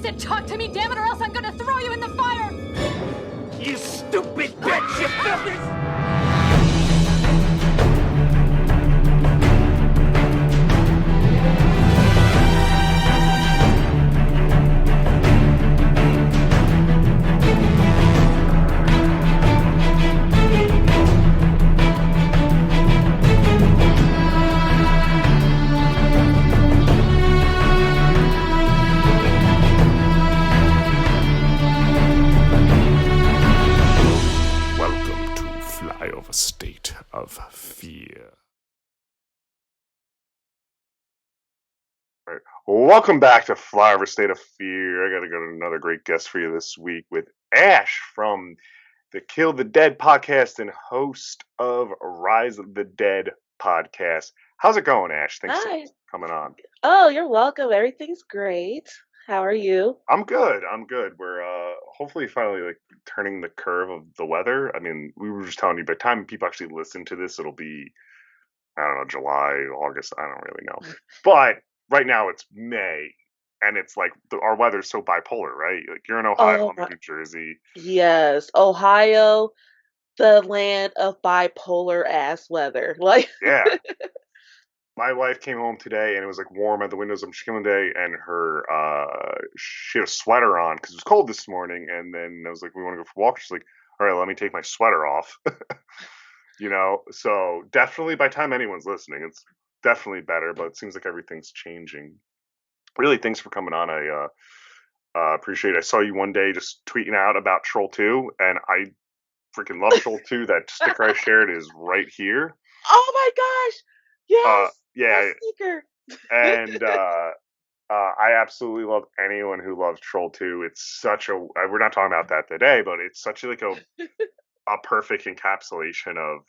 Sit, talk to me, damn it, or else I'm gonna throw you in the fire! You stupid bitch, you filthy... Flyover State of Fear. All right. Welcome back to Flyover State of Fear. I got another great guest for you this week with Ash from the Kill the Dead podcast and host of Rise of the Dead podcast. How's it going, Ash? Thanks Hi. for coming on. Oh, you're welcome. Everything's great. How are you? I'm good. We're hopefully finally turning the curve of the weather. I mean, we were just telling you by the time people actually listen to this, it'll be, I don't know, July, August, I don't really know. But right now it's May, and it's like our weather's so bipolar, right? Like you're in Ohio, Oh, I'm in New Jersey. yes. Ohio, the land of bipolar ass weather. Like, Yeah. My wife came home today and it was like warm at the windows. I'm chilling day, and she had a sweater on because it was cold this morning. And then I was like, "We want to go for a walk." She's like, "All right, let me take my sweater off." So definitely by the time anyone's listening, it's definitely better. But it seems like everything's changing. Really, thanks for coming on. I appreciate it. I saw you one day just tweeting out about Troll 2, and I freaking love Troll 2. That sticker I shared is right here. oh my gosh. Yes. Yeah. That sticker. And I absolutely love anyone who loves Troll 2. It's such a, we're not talking about that today, but it's such a perfect encapsulation of,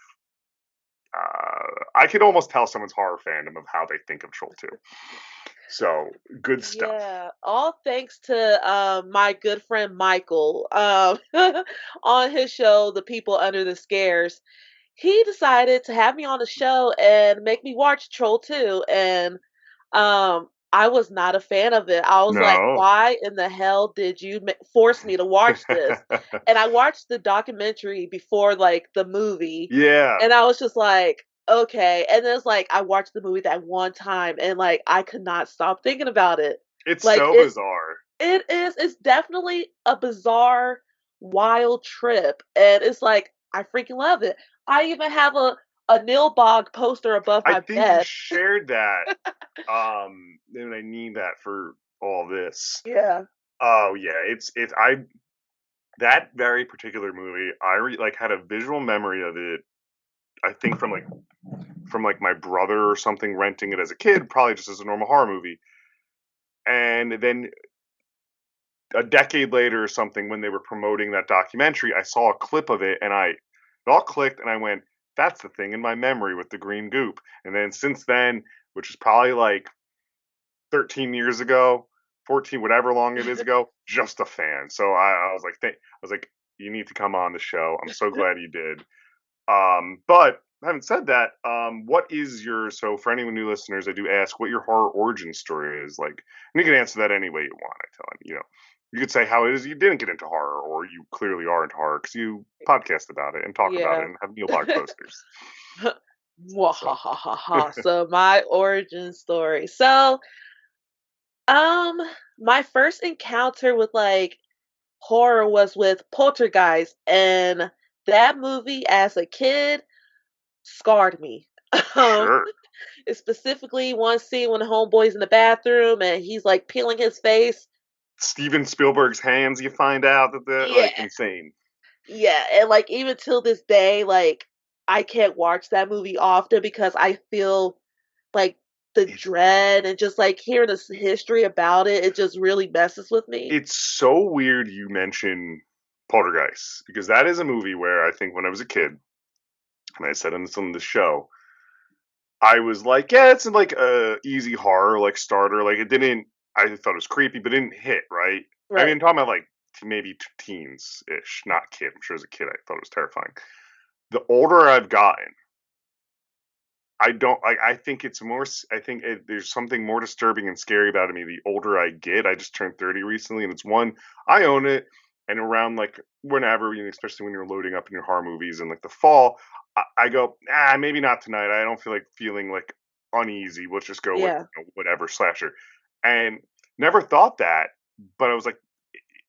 I could almost tell someone's horror fandom of how they think of Troll 2. So good stuff. Yeah, all thanks to my good friend Michael on his show, The People Under the Scares. He decided to have me on the show and make me watch Troll 2, and I was not a fan of it. I was like, No. why in the hell did you force me to watch this? And I watched the documentary before like the movie, Yeah. and I was just like, okay. And then it's like I watched the movie that one time, and like I could not stop thinking about it. It's Like so bizarre. it's definitely a bizarre, wild trip, and it's like I freaking love it. I even have a Neil Bog poster above I my think you bed. shared that. And I need that for all this. Yeah. Oh yeah, that very particular movie, had a visual memory of it. I think from my brother or something renting it as a kid, probably just as a normal horror movie. And then a decade later or something, when they were promoting that documentary, I saw a clip of it, and it all clicked, and I went, "That's the thing in my memory with the green goop." And then since then, which is probably like 13 years ago, 14, whatever long it is ago, just a fan. So I was like, you need to come on the show. I'm so glad you did. But having said that, what is so for any new listeners, I do ask what your horror origin story is like. And you can answer that any way you want. I tell them, you could say how it is you didn't get into horror, or you clearly are into horror because you podcast about it and talk about it Yeah. and have Neil Blog posters. So. So my origin story. So, my first encounter with like horror was with Poltergeist, and that movie as a kid scarred me. Um, Sure. it's specifically one scene when the homeboy's in the bathroom and he's like peeling his face. Steven Spielberg's hands, you find out that they're Yeah, insane. yeah, and like even till this day, like I can't watch that movie often because I feel like the dread and just like hearing this history about it, it just really messes with me. It's so weird you mention Poltergeist, because that is a movie where I think when I was a kid, and I said on the show, I was like, yeah, it's like a easy horror, like starter. Like it didn't, I thought it was creepy, but it didn't hit, right? I mean, Right. I'm talking about like maybe teens-ish, not kid. I'm sure as a kid I thought it was terrifying. The older I've gotten, I don't like. I think it's more. I think there's something more disturbing and scary about me. The older I get, I just turned 30 recently, and it's one I own it. And around like whenever, especially when you're loading up in your horror movies in like the fall, I go, maybe not tonight. I don't feel like feeling like uneasy. Let's just go with Yeah. whatever slasher. And never thought that, but I was like,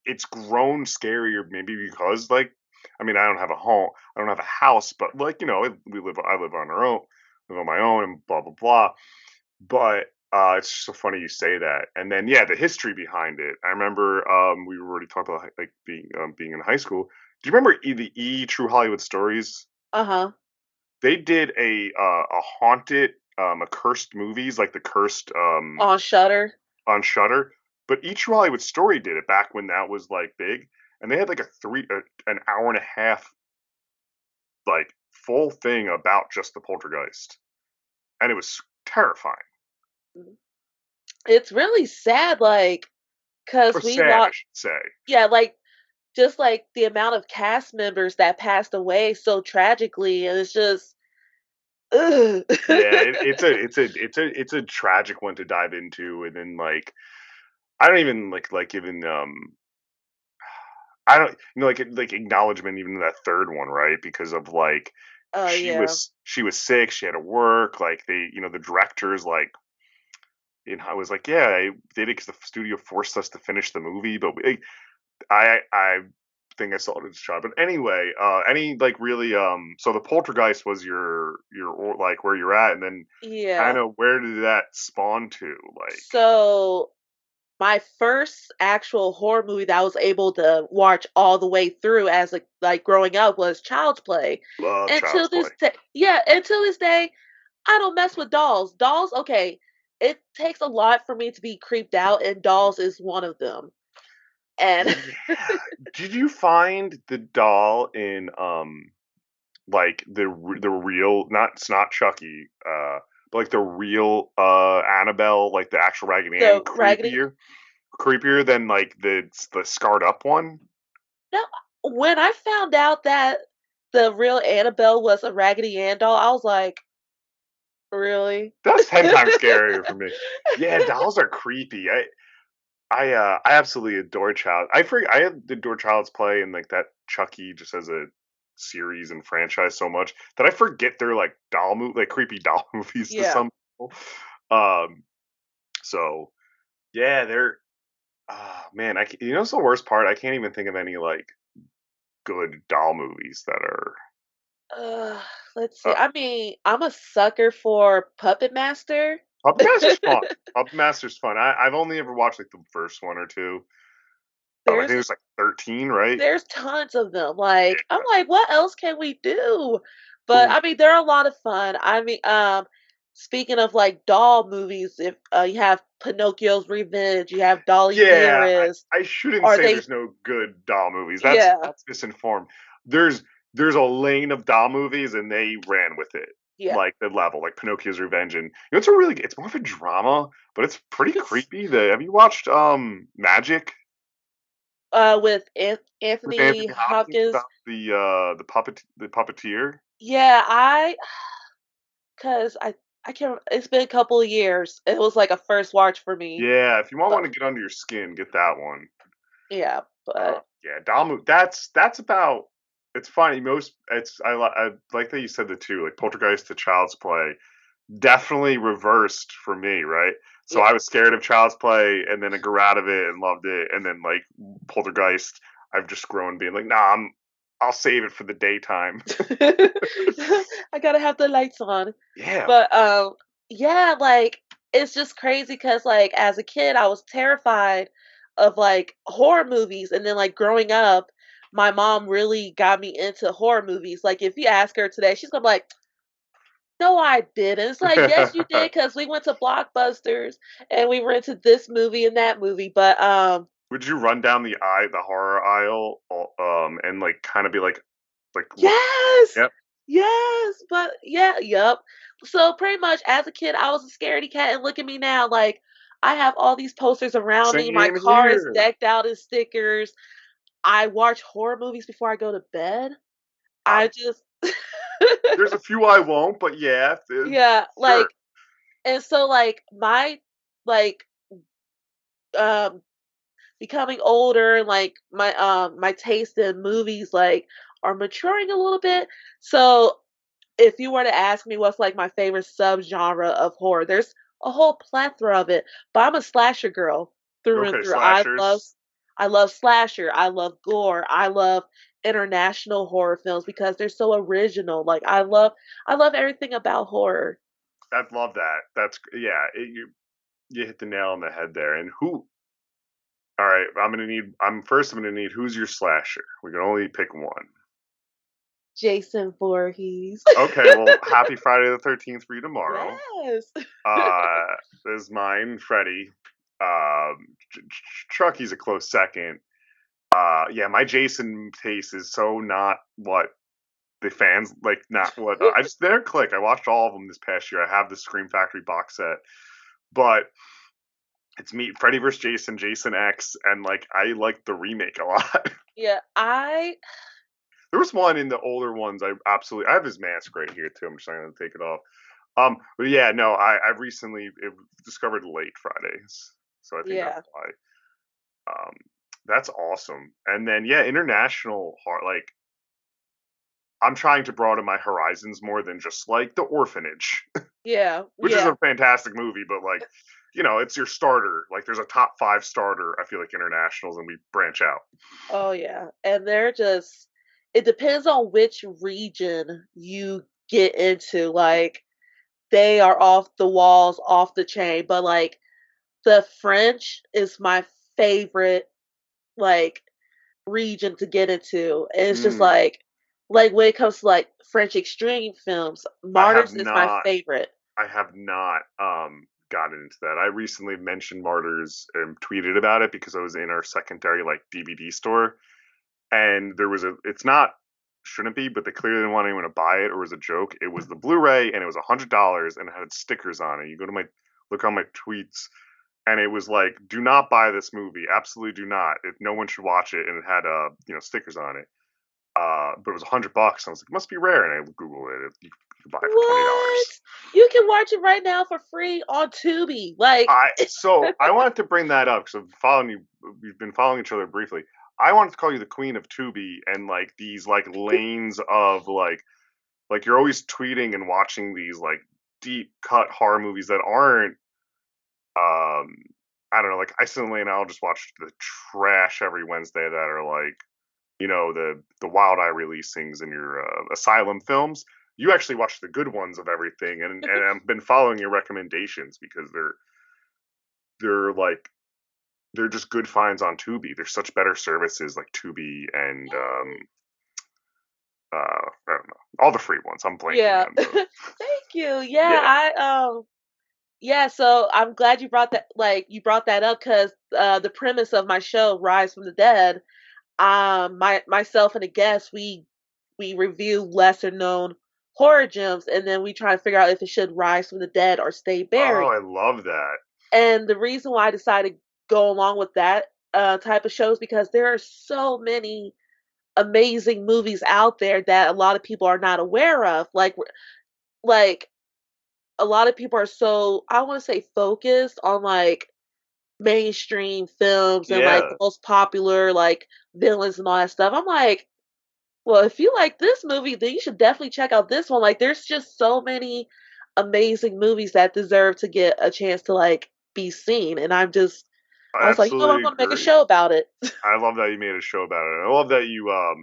it's grown scarier maybe because like, I mean, I don't have a home, I don't have a house, but like I live on our own, live on my own, and blah blah blah. But it's just so funny you say that. And then yeah, the history behind it. I remember we were already talking about like being in high school. Do you remember the True Hollywood Stories? Uh-huh. They did a haunted a cursed movies like the cursed On Shutter. on Shutter, but each Hollywood Story did it back when that was like big, and they had like an hour and a half like full thing about just the poltergeist, and it was terrifying Mhm. It's really sad, like, or cause we sad, I lost. should say. Yeah, like just like the amount of cast members that passed away so tragically, and it's just, ugh. Yeah, it's a tragic one to dive into, and then like I don't even like even I don't like acknowledgement even in that third one, right? Because of like Oh yeah, she was sick, she had to work, like they the directors like I was like, yeah, I did it because the studio forced us to finish the movie, but I think I saw it as a child. But anyway, any like really so the Poltergeist was your like where you're at, and then kind yeah. of where did that spawn to? Like, So my first actual horror movie that I was able to watch all the way through as like growing up was Child's Play. love Child's Until Play. this day, yeah, until this day, I don't mess with dolls. Dolls, okay, it takes a lot for me to be creeped out, and dolls is one of them. And Yeah. Did you find the doll in like the real not it's not Chucky but like the real Annabelle, like the actual Raggedy Ann, the Raggedy, creepier than like the scarred up one? no, when I found out that the real Annabelle was a Raggedy Ann doll, I was like, really? That's 10 times scarier for me. Yeah, dolls are creepy. I absolutely adore I adore Child's Play and like that Chucky just as a series and franchise so much that I forget they're like like creepy doll movies to Yeah. some people. Um, so yeah, they're man, what's the worst part? I can't even think of any like good doll movies that are. Uh, let's see. Uh, I mean, I'm a sucker for Puppet Master. Puppet Master's fun. Puppet Master's fun. I've only ever watched like the first one or two. I think There's there's like 13, right? there's tons of them. Like, I'm like, what else can we do? But Yeah. I mean, they're a lot of fun. I mean, speaking of like doll movies, if you have Pinocchio's Revenge, you have Dolly Yeah, Dearest, I shouldn't or say they, there's no good doll movies. yeah, That's misinformed. There's there's a lane of doll movies and they ran with it. yeah. Like the level, like Pinocchio's Revenge, and it's a really it's more of a drama, but it's pretty creepy. Have you watched Magic With with Anthony Anthony Hopkins Hopkins. about the puppeteer? Yeah, cause I can't. It's been a couple of years. It was like a first watch for me. Yeah, if you want one But to get under your skin, get that one. yeah, but Yeah, Damu. That's about. It's funny. I like that you said the two like Poltergeist to Child's Play. Definitely reversed for me, right? So yeah. I was scared of Child's Play, and then I grew out of it and loved it, and then like Poltergeist, I've just grown being like, nah, I'll save it for the daytime. I gotta have the lights on. Yeah, But yeah, like it's just crazy because like as a kid I was terrified of like horror movies, and then like growing up, my mom really got me into horror movies. Like if you ask her today, she's gonna be like, no, I didn't. It's like, yes, you did, because we went to Blockbusters and we rented this movie and that movie. But would you run down the horror aisle, and like kind of be like look? yes, Yep, yes, but yeah, yep. So pretty much as a kid, I was a scaredy cat, and look at me now. Like I have all these posters around me. My same car is here. decked out in stickers. I watch horror movies before I go to bed. I just There's a few I won't, but yeah, Yeah, sure. like, and so like my like um becoming older, like my taste in movies like are maturing a little bit. So if you were to ask me what's like my favorite subgenre of horror, there's a whole plethora of it. But I'm a slasher girl through and Okay, through. slashers. I love slasher. I love gore. I love international horror films because they're so original. Like I love everything about horror. I love that. That's yeah. You hit the nail on the head there. And who? All right, I'm gonna need. I'm gonna need. Who's your slasher? We can only pick one. Jason Voorhees. Okay, well, happy Friday the 13th for you tomorrow. Yes. Uh, this is mine, Freddy. Chucky's a close second. Yeah, my Jason taste is so not what the fans like. Not what I just they don't click. I watched all of them this past year. I have the Scream Factory box set, but it's me, Freddy vs. Jason, Jason X, and like I like the remake a lot. Yeah, I There was one in the older ones. I have his mask right here too. I'm just not gonna take it off. But yeah, no, I've recently discovered late Fridays, so I think that's yeah. why. Um, that's awesome. And then yeah, international heart. Like I'm trying to broaden my horizons more than just like The Orphanage, Yeah. which is Yeah. a fantastic movie, but like it's your starter. Like there's a top five starter. I feel like internationals, and we branch out. Oh yeah. And they're just it depends on which region you get into. Like they are off the walls, off the chain, but like the French is my favorite like region to get into. And it's just Mm, like when it comes to like French extreme films, I have Martyrs is my not. favorite. I have not gotten into that. I recently mentioned Martyrs and tweeted about it because I was in our secondary like DVD store, and there was a. It's not shouldn't be, but they clearly didn't want anyone to buy it or it was a joke. It was the Blu-ray and it was $100 and it had stickers on it. You go to my look on my tweets and it was like, "Do not buy this movie. Absolutely do not. If no one should watch it." And it had stickers on it. But it was $100. I was like, "It must be rare." And I googled it. You could buy it for What? $20. You can watch it right now for free on Tubi. Like I wanted to bring that up because I've following you. We've been following each other briefly. I wanted to call you the queen of Tubi and like these like lanes of like you're always tweeting and watching these like deep cut horror movies that aren't um I don't know, like Iceland Lane. I'll just watch the trash every Wednesday that are like the Wild Eye releasings and your Asylum films. You actually watch the good ones of everything, and I've been following your recommendations because they're like they're just good finds on Tubi. There's such better services like Tubi and I don't know, all the free ones. I'm blanking yeah. on those. Thank you. Yeah, Yeah. yeah, so I'm glad you brought that up because the premise of my show, Rise from the Dead, myself and a guest, we review lesser known horror gems and then we try to figure out if it should rise from the dead or stay Oh, buried. I love that. And the reason why I decided to go along with that type of shows because there are so many amazing movies out there that a lot of people are not aware of. Like a lot of people are so I want to say focused on like mainstream films and like Yeah, the most popular like villains and all that stuff. I'm like, well, if you like this movie, then you should definitely check out this one. Like there's just so many amazing movies that deserve to get a chance to like be seen. And I I was like, you know what, I'm absolutely gonna make a agree. show about it. I love that you made a show about it. I love that you are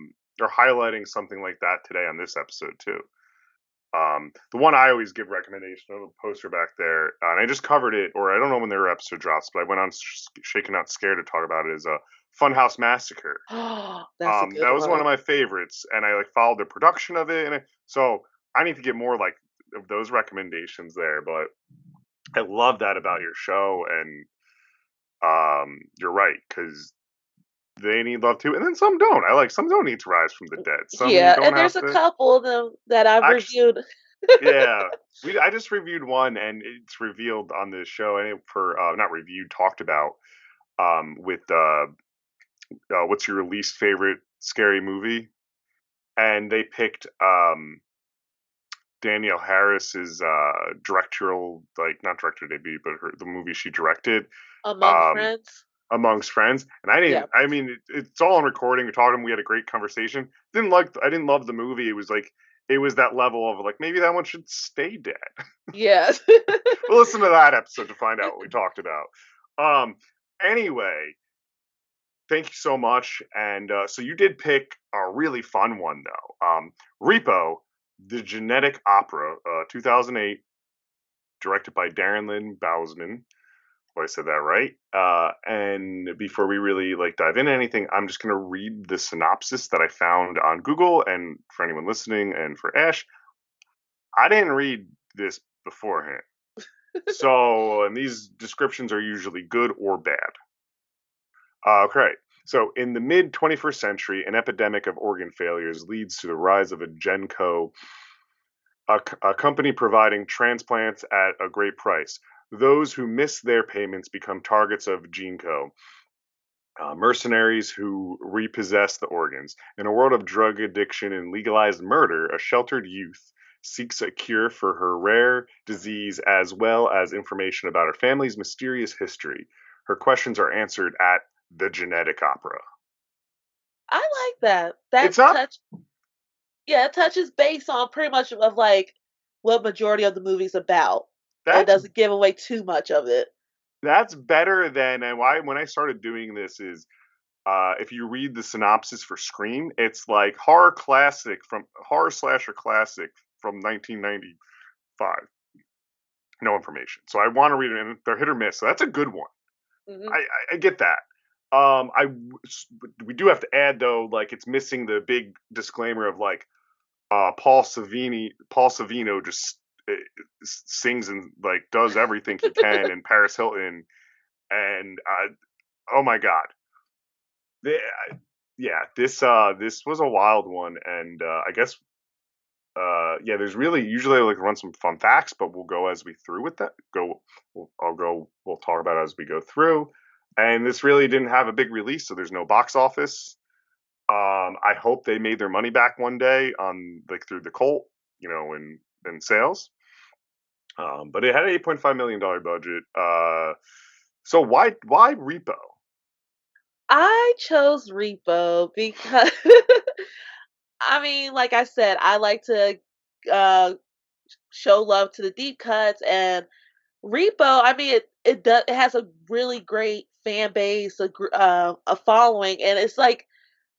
highlighting something like that today on this episode too. The one I always give recommendation of the poster back there, and I just covered it, or I don't know when their episode drops, but I went on Shaken Not Scared to talk about it. Is a Funhouse Massacre. Oh, that's a good That was one one. of my favorites, and I like followed the production of it, and so I need to get more like of those recommendations there. But I love that about your show, and you're right because they need love too, and then some don't. I like some don't need to rise from the dead. Some Yeah, don't and have there's a to. couple of them that I've Actually, reviewed. yeah, I just reviewed one, and it's revealed on this show, and for not reviewed, talked about with what's your least favorite scary movie, and they picked Danielle Harris's directorial, like not director debut, but the movie she directed, Among um, friends. Amongst Friends. And I Yeah. didn't. I mean, it's all on recording. We talked to him. We had a great conversation. I didn't love the movie. It was like it was that level of like maybe that one should stay dead. Yes. We'll listen to that episode to find out what we talked about. Um. Anyway, thank you so much. And so you did pick a really fun one though. Repo, the Genetic Opera, 2008, directed by Darren Lynn Bousman. Hope I said that right. And before we really like dive into anything, I'm just gonna read the synopsis that I found on Google. And for anyone listening, and for Ash, I didn't read this beforehand. So, and these descriptions are usually good or bad. Okay. So, in the mid 21st century, an epidemic of organ failures leads to the rise of a GenCo, a company providing transplants at a great price. Those who miss their payments become targets of GeneCo, mercenaries who repossess the organs. In a world of drug addiction and legalized murder, a sheltered youth seeks a cure for her rare disease as well as information about her family's mysterious history. Her questions are answered at the Genetic Opera. I like that. That It's not touch, yeah, it touches base on pretty much of like what majority of the movie's about. It that's doesn't give away too much of it. that's better than, and why when I started doing this is if you read the synopsis for Scream, it's like horror slasher classic from 1995. No information. So I want to read it, and they're hit or miss. So that's a good one. Hmm. I get that. We do have to add though, like it's missing the big disclaimer of like Paul Savino just sings and like does everything he can, and Paris Hilton, and oh my god, the, yeah, this was a wild one, and I guess yeah, there's really usually I like run some fun facts, but we'll go as we through with that. We'll talk about it as we go through. And this really didn't have a big release, so there's no box office. I hope they made their money back one day on like through the cult, in sales. But it had an $8.5 million budget. So why Repo? I chose Repo because I mean, like I said, I like to uh, show love to the deep cuts, and Repo. I mean, it has a really great fan base, a following, and it's like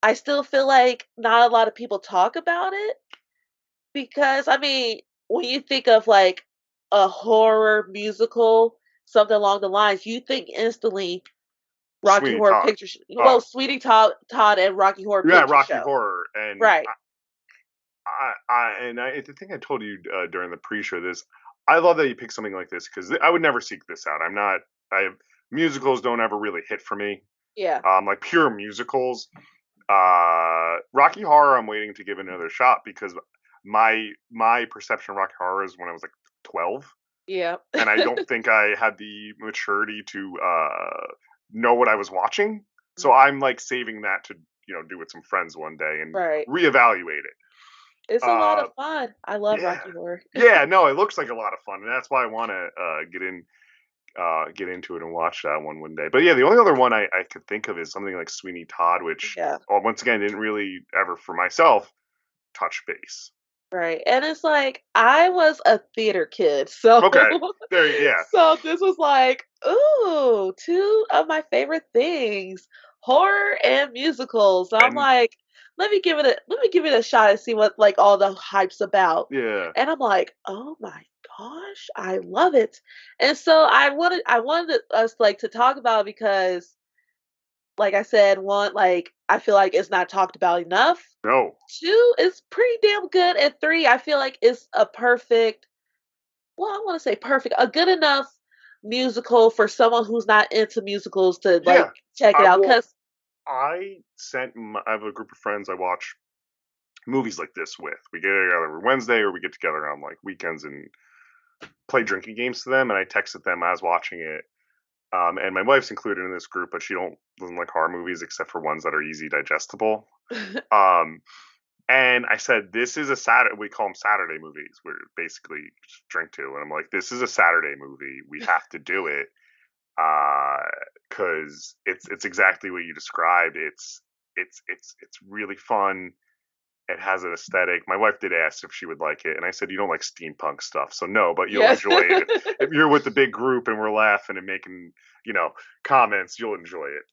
I still feel like not a lot of people talk about it because I mean, when you think of like a horror musical, something along the lines, you think instantly Rocky Sweeney Horror Todd. Picture Show. Oh, Well, Sweetie Todd and Rocky Horror yeah, Picture Rocky Show. Horror, and Right. the thing I told you during the pre-show this, I love that you pick something like this because I would never seek this out. I'm not. Musicals don't ever really hit for me. Yeah. Like pure musicals. Rocky Horror, I'm waiting to give it another shot because my perception of Rocky Horror is when I was like 12, Yeah. and I don't think I had the maturity to know what I was watching. So I'm like saving that to do with some friends one day and Right. reevaluate it. It's a lot Uh, of fun. I love yeah, Rocky Horror. yeah, no, it looks like a lot of fun, and that's why I want to get into it and watch that one day. But yeah, the only other one I could think of is something like Sweeney Todd, which Yeah. once again didn't really ever for myself touch base. Right. And it's like I was a theater kid, so Okay, there, yeah, so this was like, ooh, two of my favorite things, horror and musicals. So I'm and like, let me give it a shot and see what like all the hype's about. yeah, And I'm like, oh my gosh, I love it. And so I wanted us like to talk about it because like I said, one, like I feel like it's not talked about enough. no, Two is pretty damn good, and three, I feel like it's a perfect. Well, I want to say perfect, a good enough musical for someone who's not into musicals to yeah. like check it out. Well, Cause I have a group of friends I watch movies like this with. We get together every Wednesday, or we get together on like weekends and play drinking games to them. And I texted them as watching it. And my wife's included in this group, but she doesn't like horror movies except for ones that are easy digestible. Um, And I said, "This is a Saturday." We call them Saturday movies. We're basically just drink to, and I'm like, "This is a Saturday movie. We have to do it." Because it's exactly what you described. It's really fun. It has an aesthetic. My wife did ask if she would like it, and I said, "You don't like steampunk stuff, so no, but you'll Yes. enjoy it if you're with the big group and we're laughing and making comments. You'll enjoy it."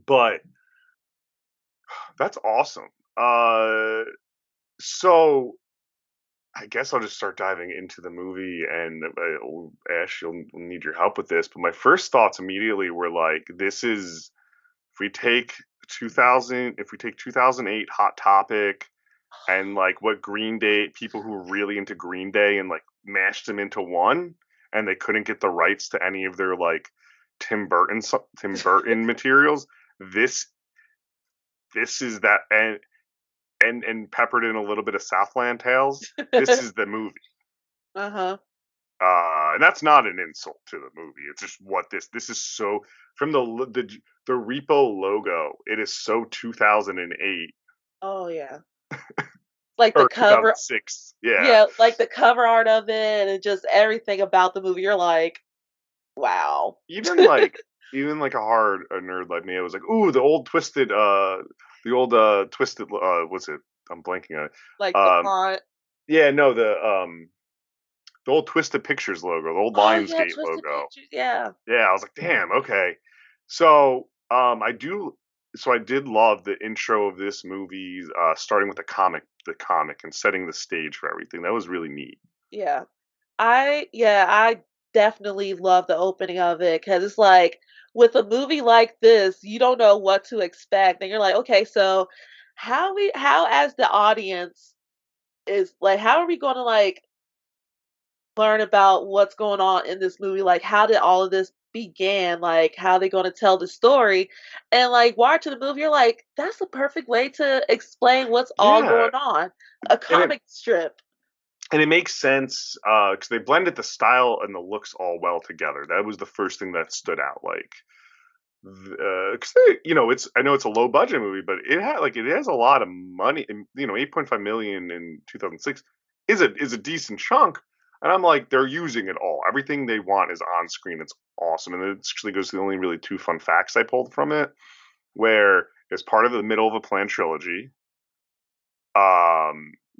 But that's awesome. So I guess I'll just start diving into the movie, and Ash, you'll need your help with this. But my first thoughts immediately were like, "This is if we take 2008 Hot Topic and like what Green Day people who were really into Green Day and like mashed them into one, and they couldn't get the rights to any of their like Tim Burton materials. This is that, and peppered in a little bit of Southland Tales. This is the movie." Uh-huh. And that's not an insult to the movie. It's just what this is so from the Repo logo. It is so 2008 Oh yeah. Like the or cover 2006. Yeah, Yeah, like the cover art of it and just everything about the movie. You're like, wow. even like even like a nerd like me, I was like, ooh, the old twisted. What's it? I'm blanking on it. Like the Um, font. yeah, no, the old Twisted Pictures logo, the old Oh yeah, Lionsgate Twisted logo. Pictures. Yeah. Yeah, I was like, damn, okay. So, I did love the intro of this movie, starting with the comic, and setting the stage for everything. That was really neat. Yeah. I definitely love the opening of it because it's like with a movie like this, you don't know what to expect. And you're like, okay, so how as the audience is like how are we gonna like learn about what's going on in this movie? Like how did all of this began? Like how they gonna tell the story? And like watching the movie, you're like, that's the perfect way to explain what's all Yeah, going on. A and it comic strip. and it makes sense because they blended the style and the looks all well together. That was the first thing that stood out. Like, because it's I know it's a low budget movie, but it has a lot of money. And 8.5 million in 2006 is a decent chunk. And I'm like, they're using it all. Everything they want is on screen. It's awesome. And it actually goes to the only really two fun facts I pulled from it, where it's part of the middle of a planned trilogy.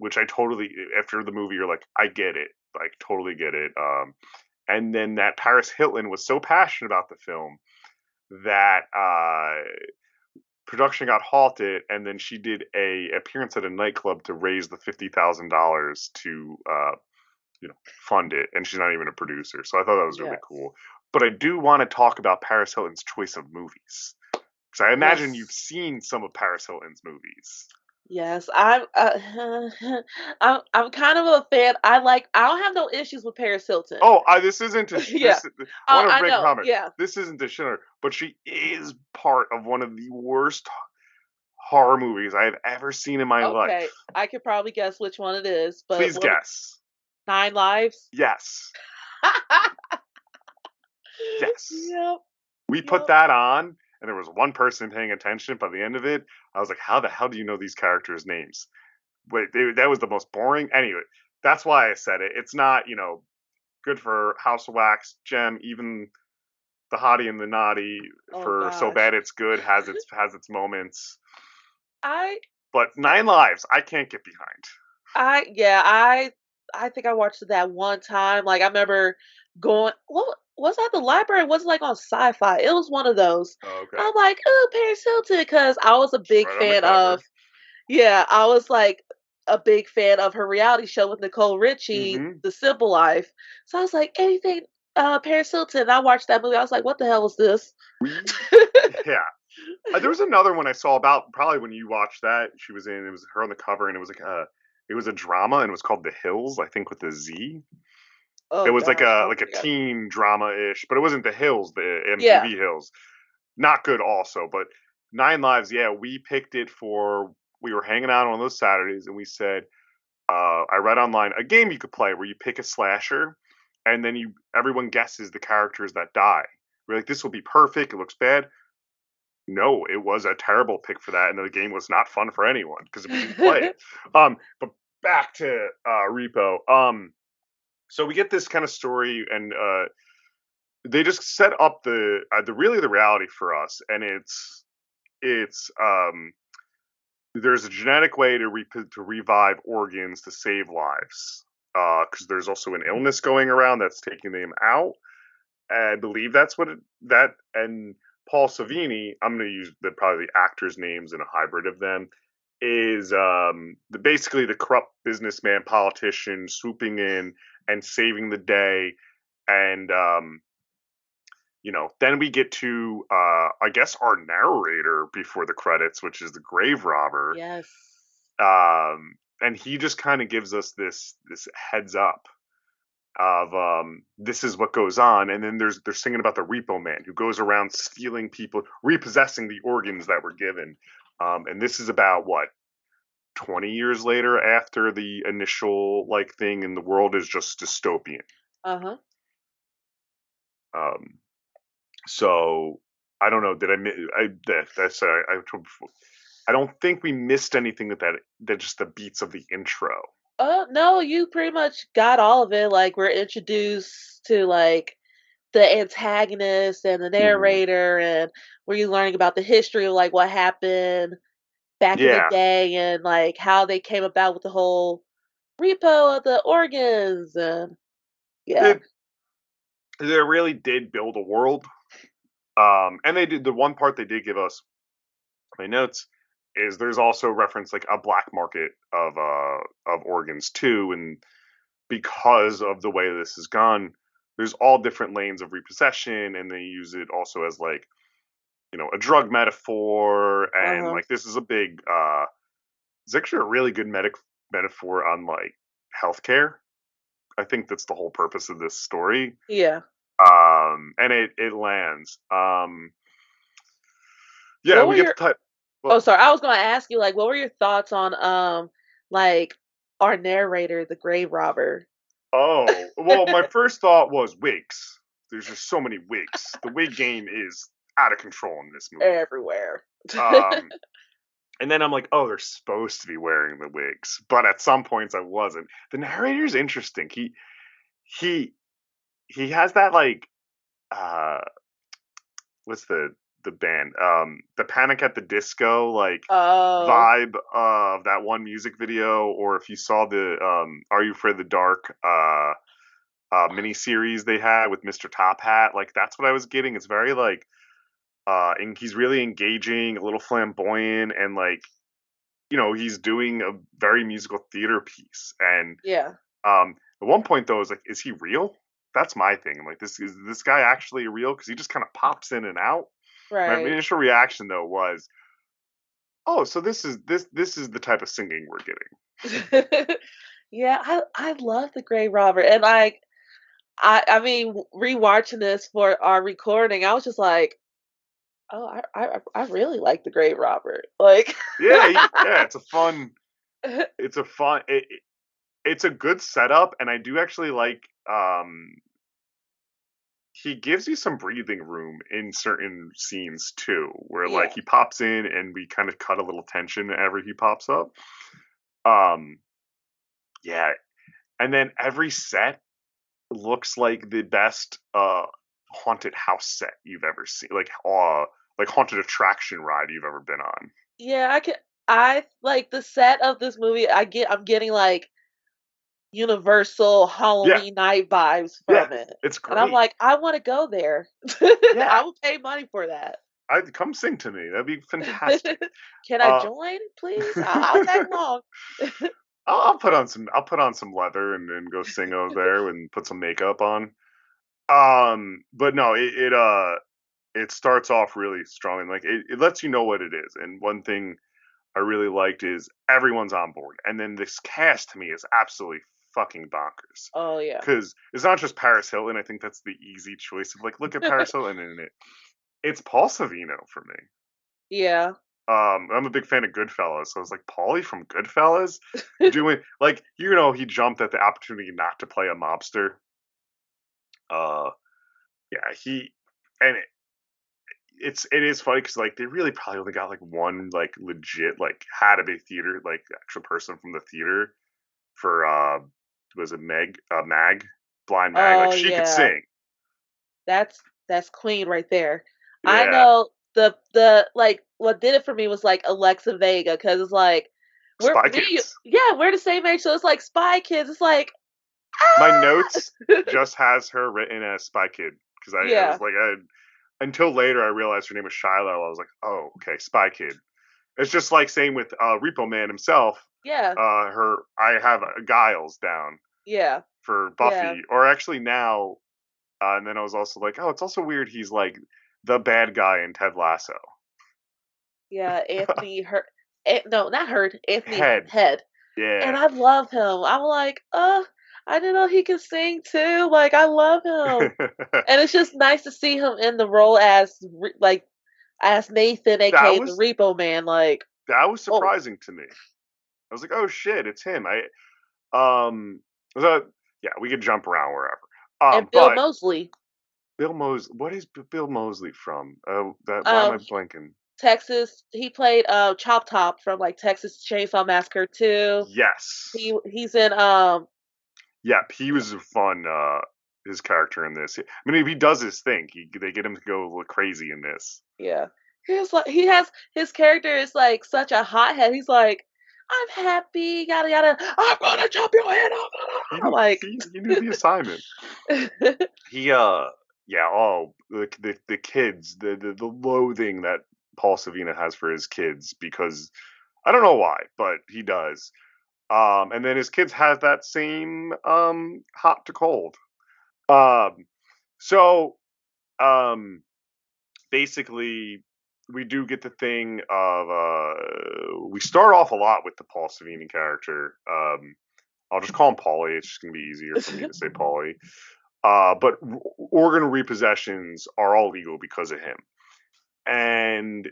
Which I totally after the movie, you're like, I get it, like totally get it. And then that Paris Hilton was so passionate about the film that production got halted, and then she did a appearance at a nightclub to raise the $50,000 to fund it, and she's not even a producer. So I thought that was really Yes. cool. But I do want to talk about Paris Hilton's choice of movies because I imagine you've Yes. seen some of Paris Hilton's movies. Yes, I'm kind of a fan. I don't have no issues with Paris Hilton. Oh, this isn't a Yeah. this. I want to I make a know. comment. Yeah. This isn't a shit, but she is part of one of the worst horror movies I have ever seen in my Okay. life. I could probably guess which one it is, but Please what guess. Nine Lives? Yes. Yes. Yep. We put Yep. that on, and there was one person paying attention. By the end of it, I was like, how the hell do you know these characters' names? Wait, that was the most boring. Anyway, that's why I said it. It's not, good for House of Wax, Gem, even the hottie and the naughty Oh for So gosh. Bad It's Good has its moments. I But Nine Lives, I can't get behind. yeah, I think I watched it that one time. Like I remember going what was that the library? It wasn't like on sci-fi. It was one of those. Oh, okay. I'm like, oh, Paris Hilton, because I was a It's big right on the fan of cover. yeah, I was like a big fan of her reality show with Nicole Richie, Mm-hmm. The Simple Life. So I was like, anything Paris Hilton. And I watched that movie. I was like, what the hell is this? Yeah. There was another one I saw about probably when you watched that. She was in. It was her on the cover, and it was like it was a drama, and it was called The Hills, I think, with the Z. It Oh was like gosh, I a don't like a think I teen drama ish, but it wasn't The Hills, the yeah. MTV Hills. Not good, also. But Nine Lives, yeah, we picked it for. We were hanging out on those Saturdays, and we said, I read online a game you could play where you pick a slasher, and then everyone guesses the characters that die. We're like, this will be perfect. It looks bad. No, it was a terrible pick for that, and the game was not fun for anyone because we didn't play it. But back to Repo. So we get this kind of story, and they just set up the reality for us, and it's there's a genetic way to revive organs to save lives. Because there's also an illness going around that's taking them out. I believe that's what that and Paul Savini. I'm going to use probably the actors' names and a hybrid of them. Is basically the corrupt businessman politician swooping in and saving the day, and then we get to I guess our narrator before the credits, which is the grave robber. Yes. And he just kind of gives us this heads up of this is what goes on, and then they're singing about the repo man who goes around stealing people, repossessing the organs that were given. And this is about what 20 years later after the initial thing, and the world is just dystopian. Uh-huh. So I don't know. Did I don't think we missed anything that just the beats of the intro. No, you pretty much got all of it. Like, we're introduced to like the antagonist and the Mhm. narrator, and were you learning about the history of like what happened back in the Yeah, day, and like how they came about with the whole repo of the organs, and yeah. it they really did build a world. And they did the one part they did give us. My notes is there's also reference like a black market of organs too, and because of the way this has gone, there's all different lanes of repossession, and they use it also as a drug metaphor, and Uh-huh. this is a big it's actually a really good metaphor on healthcare. I think that's the whole purpose of this story. Yeah. And it lands. Yeah, What we were get the your type. Oh, Well, sorry. I was going to ask you like what were your thoughts on like our narrator, the grave robber? oh, well, my first thought was wigs. There's just so many wigs. The wig game is out of control in this movie. Everywhere. Um, and then I'm like, oh, they're supposed to be wearing the wigs, but at some points I wasn't. The narrator's interesting. He he has that uh what's the band? The Panic at the Disco Oh, vibe of that one music video, or if you saw the Are You Afraid of the Dark mini series they had with Mr. Top Hat, that's what I was getting. It's very and he's really engaging, a little flamboyant, and he's doing a very musical theater piece. And yeah. at one point though, I was like, is he real? That's my thing. I'm like, this guy actually real? Because he just kind of pops in and out. My Right. initial reaction though was, oh, so this is the type of singing we're getting. Yeah, I love the grave robber, and like I mean, rewatching this for our recording, I was just like, oh, I really like the grave robber. Like, Yeah, yeah, it's a good setup, and I do actually like he gives you some breathing room in certain scenes too, where yeah, he pops in and we kind of cut a little tension whenever he pops up. Um, yeah, and then every set looks like the best haunted house set you've ever seen, like haunted attraction ride you've ever been on. yeah. I like the set of this movie. I'm getting like Universal Yeah, Halloween night vibes yeah, from it, it's and I'm great. like, I want to go there. Yeah, I will pay money for that. I come sing to me. That'd be fantastic. Can I Uh, join, please? I'll tag along. I'll put on some leather and go sing over there and put some makeup on. But no, it starts off really strong, and it lets you know what it is. And one thing I really liked is everyone's on board, and then this cast to me is absolutely fucking bonkers. Oh yeah. Because it's not just Paris Hilton. I think that's the easy choice of look at Paris Hilton in it. It's Paul Savino for me. Yeah. I'm a big fan of Goodfellas, so I was like, Paulie from Goodfellas doing he jumped at the opportunity not to play a mobster. Uh, yeah, he and it is funny because like they really probably only got like one like legit like had a big theater like actual person from the theater for was it Mag blind Mag, like Oh she could yeah, sing. that's Queen right there. I Yeah, know the like what did it for me was like Alexa Vega because it's like Spy Kids. we're the same age, so it's like Spy Kids. It's like My ah notes just has her written as Spy Kid because I yeah was like until later I realized her name was Shiloh. I was like, oh okay, Spy Kid. It's just like same with Repo Man himself. yeah Her I have Giles down yeah for yeah Buffy, or actually now. And then I was also like, oh, it's also weird. He's like the bad guy in Ted Lasso. yeah Anthony Hurd. No, not Hurd. Anthony Head, Head. And yeah. I love him. I'm like, I didn't know he could sing too. Like, I love him. And it's just nice to see him in the role as as Nathan, that aka the was Repo Man. Like, that was oh, surprising to me. I was like, oh shit, it's him. Um, so yeah, we could jump around wherever. and Bill But Mosley, Bill Mosley, what is Bill Mosley from? That why am I um, blanking? Texas. He played Chop Top from like Texas Chainsaw Massacre 2. Yes, He's in yeah, he was a fun. His character in this. I mean, if he does his thing, they get him to go look crazy in this. yeah. He has his character is like such a hothead. He's like, I'm happy, yada yada. I'm gonna chop your head off. He Like, he knew the assignment. He yeah, oh the kids, the loathing that Paul Savina has for his kids because I don't know why, but he does. And then his kids have that same hot to cold. Um so um basically we do get the thing of we start off a lot with the Paul Savini character. I'll just call him Paulie. It's just gonna be easier for me to say Paulie. But organ repossessions are all legal because of him. And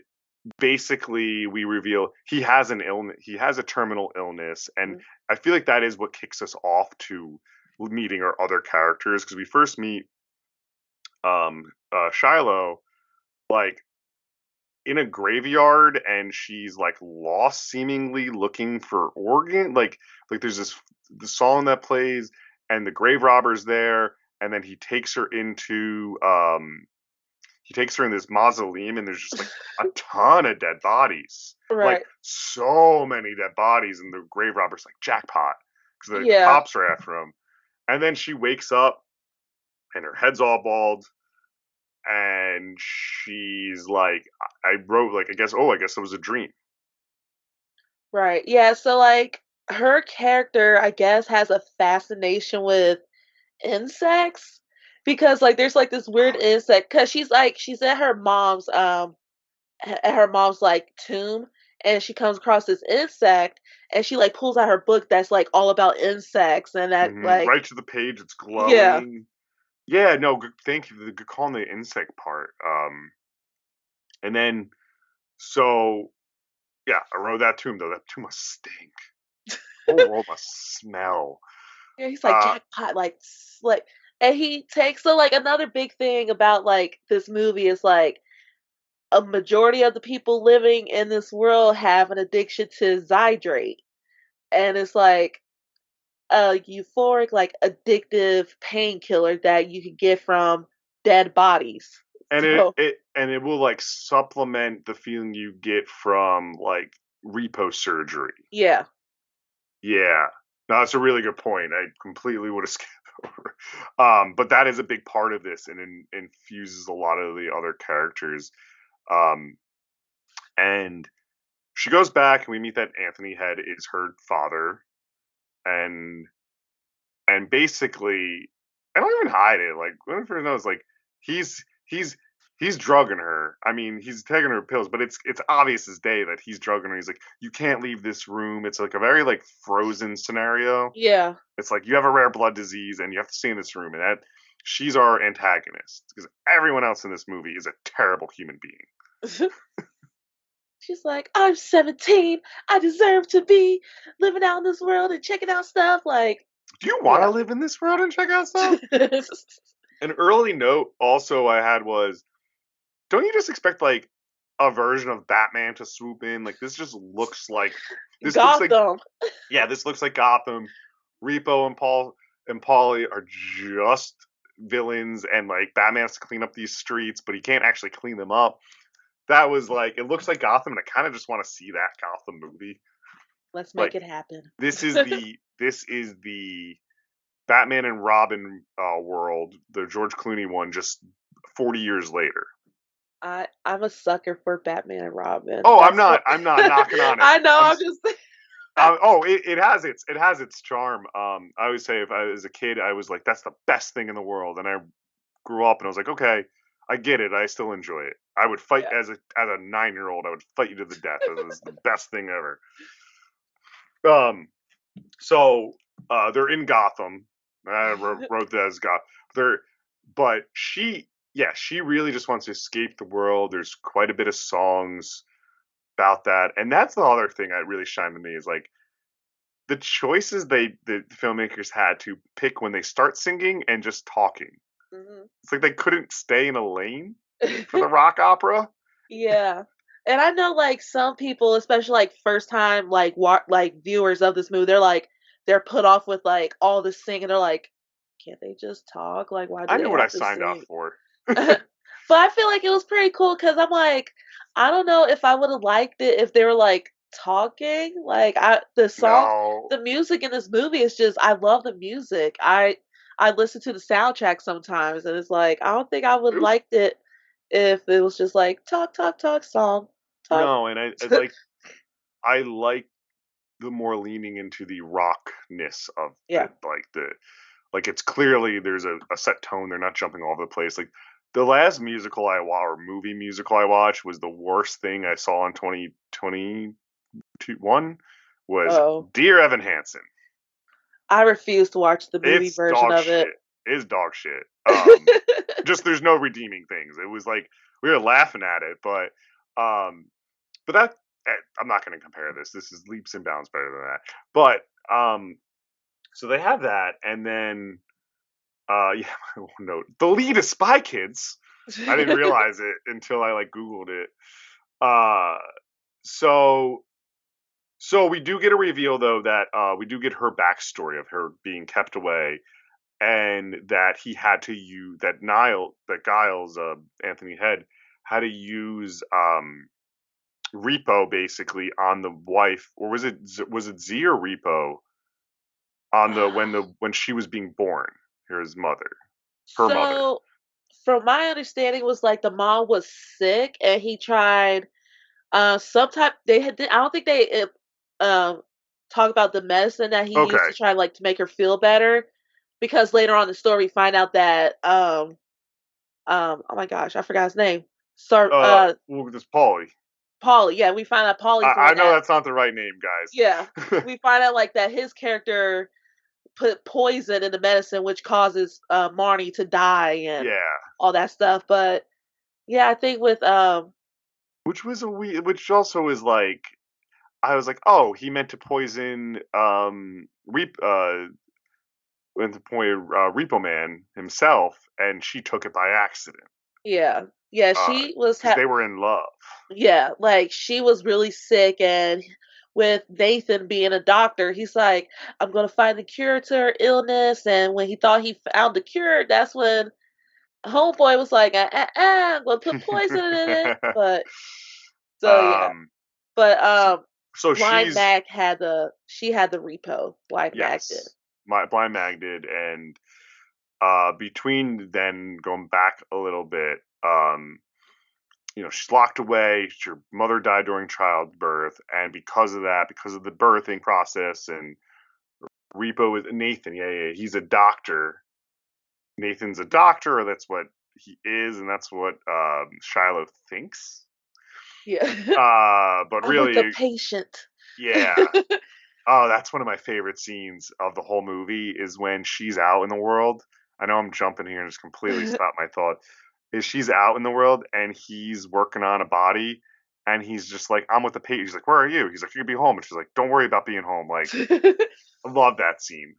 basically, we reveal he has an illness. He has a terminal illness, and I feel like that is what kicks us off to meeting our other characters because we first meet Shiloh like in a graveyard, and she's like lost, seemingly looking for organ. Like there's the song that plays, and the grave robber's there, and then he takes her in this mausoleum, and there's just like a ton of dead bodies, like right. so many dead bodies, and the grave robber's like jackpot because the Yeah. cops are after him, and then she wakes up and her head's all bald, and she's like, I wrote like I guess it was a dream. Right. Yeah. So like her character, I guess, has a fascination with insects because like there's like this weird insect because she's at her mom's at her mom's like tomb and she comes across this insect and she like pulls out her book that's like all about insects and that like Right to the page, it's yeah glowing. Yeah, no, good, thank you. Good call on the insect part. And then so yeah, I wrote that tomb though. That tomb must stink. The whole world must smell. yeah he's like Uh, jackpot like and he takes so like another big thing about like this movie is like a majority of the people living in this world have an addiction to Zydrate. And it's like a euphoric, like addictive painkiller that you can get from dead bodies. and So it will like supplement the feeling you get from like repo surgery. yeah. Yeah. No, that's a really good point. I completely would have skipped over. But that is a big part of this and infuses a lot of the other characters. Um, and she goes back and we meet that Anthony Head is her father. And basically, I don't even hide it. Like Winifred knows, like he's he's he's drugging her. I mean, he's taking her pills, but it's obvious as day that he's drugging her. He's like, you can't leave this room. It's like a very like Frozen scenario. Yeah. It's like you have a rare blood disease and you have to stay in this room, and that she's our antagonist because everyone else in this movie is a terrible human being. She's like, I'm 17. I deserve to be living out in this world and checking out stuff. Like, Do you want to yeah. live in this world and check out stuff? An early note also I had was don't you just expect like a version of Batman to swoop in? Like this looks like Gotham. this looks like Gotham. Repo and Paulie are just villains, and like Batman has to clean up these streets, but he can't actually clean them up. That was like, it looks like Gotham, and I kind of just want to see that Gotham movie. Let's make Like it happen. this is the Batman and Robin world, the George Clooney one, just 40 years later. I'm a sucker for Batman and Robin. Oh, That's what I'm not knocking on it. I know. I'm I'm just it has its charm. I always say, if I was a kid, I was like, that's the best thing in the world, and I grew up and I was like, okay, I get it. I still enjoy it. I would fight yeah. as a 9-year-old. I would fight you to the death. It was the best thing ever. Um, so they're in Gotham. I wrote that as Gotham. But she really just wants to escape the world. There's quite a bit of songs about that, and that's the other thing that really shined to me is like the choices the filmmakers had to pick when they start singing and just talking. It's like they couldn't stay in a lane for the rock opera. Yeah. And I know like some people, especially like first time like viewers of this movie, they're put off with like all this singing. They're like, can't they just talk? Like why do I they knew what I have to signed up sing? for. But I feel like it was pretty cool because I'm like, I don't know if I would have liked it if they were like talking. The songs, No, the music in this movie is just I love the music. I listen to the soundtrack sometimes and it's like I don't think I would it have was liked it if it was just like talk, talk, talk, song, talk. no, and I like the more leaning into the rockness of Yeah. like it's clearly there's a set tone. They're not jumping all over the place. Like the last musical I watched or movie musical I watched was the worst thing I saw in 2021 was Oh, Dear Evan Hansen. I refuse to watch the movie It's version dog of it. shit. It's dog shit. Just there's no redeeming things. It was like we were laughing at it, um, but that I'm not going to compare this. This is leaps and bounds better than that. But so they have that, and then yeah, my note. The lead is Spy Kids. I didn't realize it until I like Googled it. Uh, so we do get a reveal though that we do get her backstory of her being kept away, and that he had to use that Giles, Anthony Head, had to use Repo basically on the wife, or was it Z or Repo on when she was being born, his mother, her mother. So, from my understanding, was like the mom was sick and he tried some type. They had. I don't think they talk about the medicine that he used Okay. to try like to make her feel better. Because later on in the story, we find out that oh my gosh, I forgot his name. So Well, this Paulie. Paulie. Yeah, we find out Paulie's the I one know that. that's not the right name, Yeah, guys. we find out like that his character put poison in the medicine, which causes Marnie to die and Yeah, all that stuff. But yeah, I think with which also is like I was like, oh, he meant to poison went to point Repo Man himself, and she took it by accident yeah, yeah, she was because they were in love. yeah, like she was really sick and with Nathan being a doctor, he's like, I'm gonna find the cure to her illness. And when he thought he found the cure, that's when Homeboy was like, I'm gonna put poison in it. But so yeah. um, But so, so Blind she's Mag had the repo. Blind Mag did. yes, my Blind Mag did, and between then going back a little bit, she's locked away. Her mother died during childbirth, and because of that, because of the birthing process, and Repo is Nathan. Yeah, he's a doctor. Nathan's a doctor, or that's what he is, and that's what Shiloh thinks. Yeah. But I'm with the really, patient. yeah. Oh, that's one of my favorite scenes of the whole movie is when she's out in the world. I know I'm jumping here and just completely stop my thought. Is she's out in the world and he's working on a body and he's just like, I'm with the patient. He's like, where are you? He's like, you can be home. And she's like, don't worry about being home. Like, I love that scene.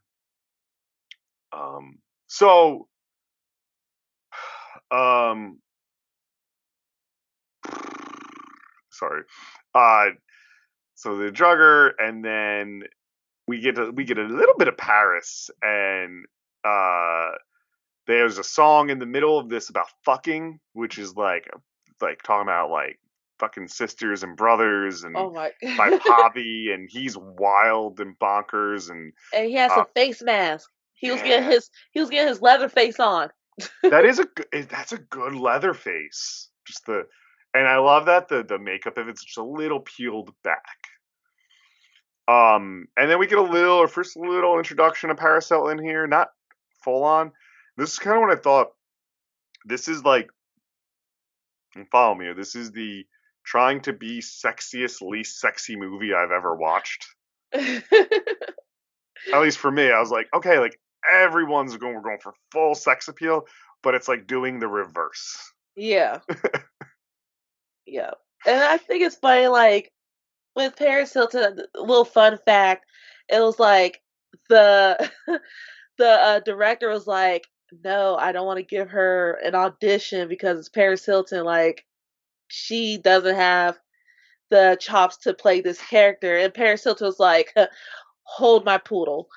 So, um, sorry. Uh, so they drug her, and then we get a little bit of Paris, and uh, there's a song in the middle of this about fucking, which is like talking about like fucking sisters and brothers, and Oh my. by Pavi, and he's wild and bonkers, and And he has uh, a face mask. yeah, He was getting his leather face on. that's a good leather face. Just the and I love that the makeup of it's just a little peeled back. And then we get our first little introduction of Paris Hilton here, not full on. This is kind of what I thought. This is like, and follow me here. This is the trying to be sexiest, least sexy movie I've ever watched. At least for me, I was like, okay, like we're going for full sex appeal, but it's like doing the reverse. Yeah. Yeah. And I think it's funny, like, with Paris Hilton, a little fun fact, it was like the the director was like, "No, I don't want to give her an audition because it's Paris Hilton. Like, she doesn't have the chops to play this character." And Paris Hilton was like, "Hold my poodle.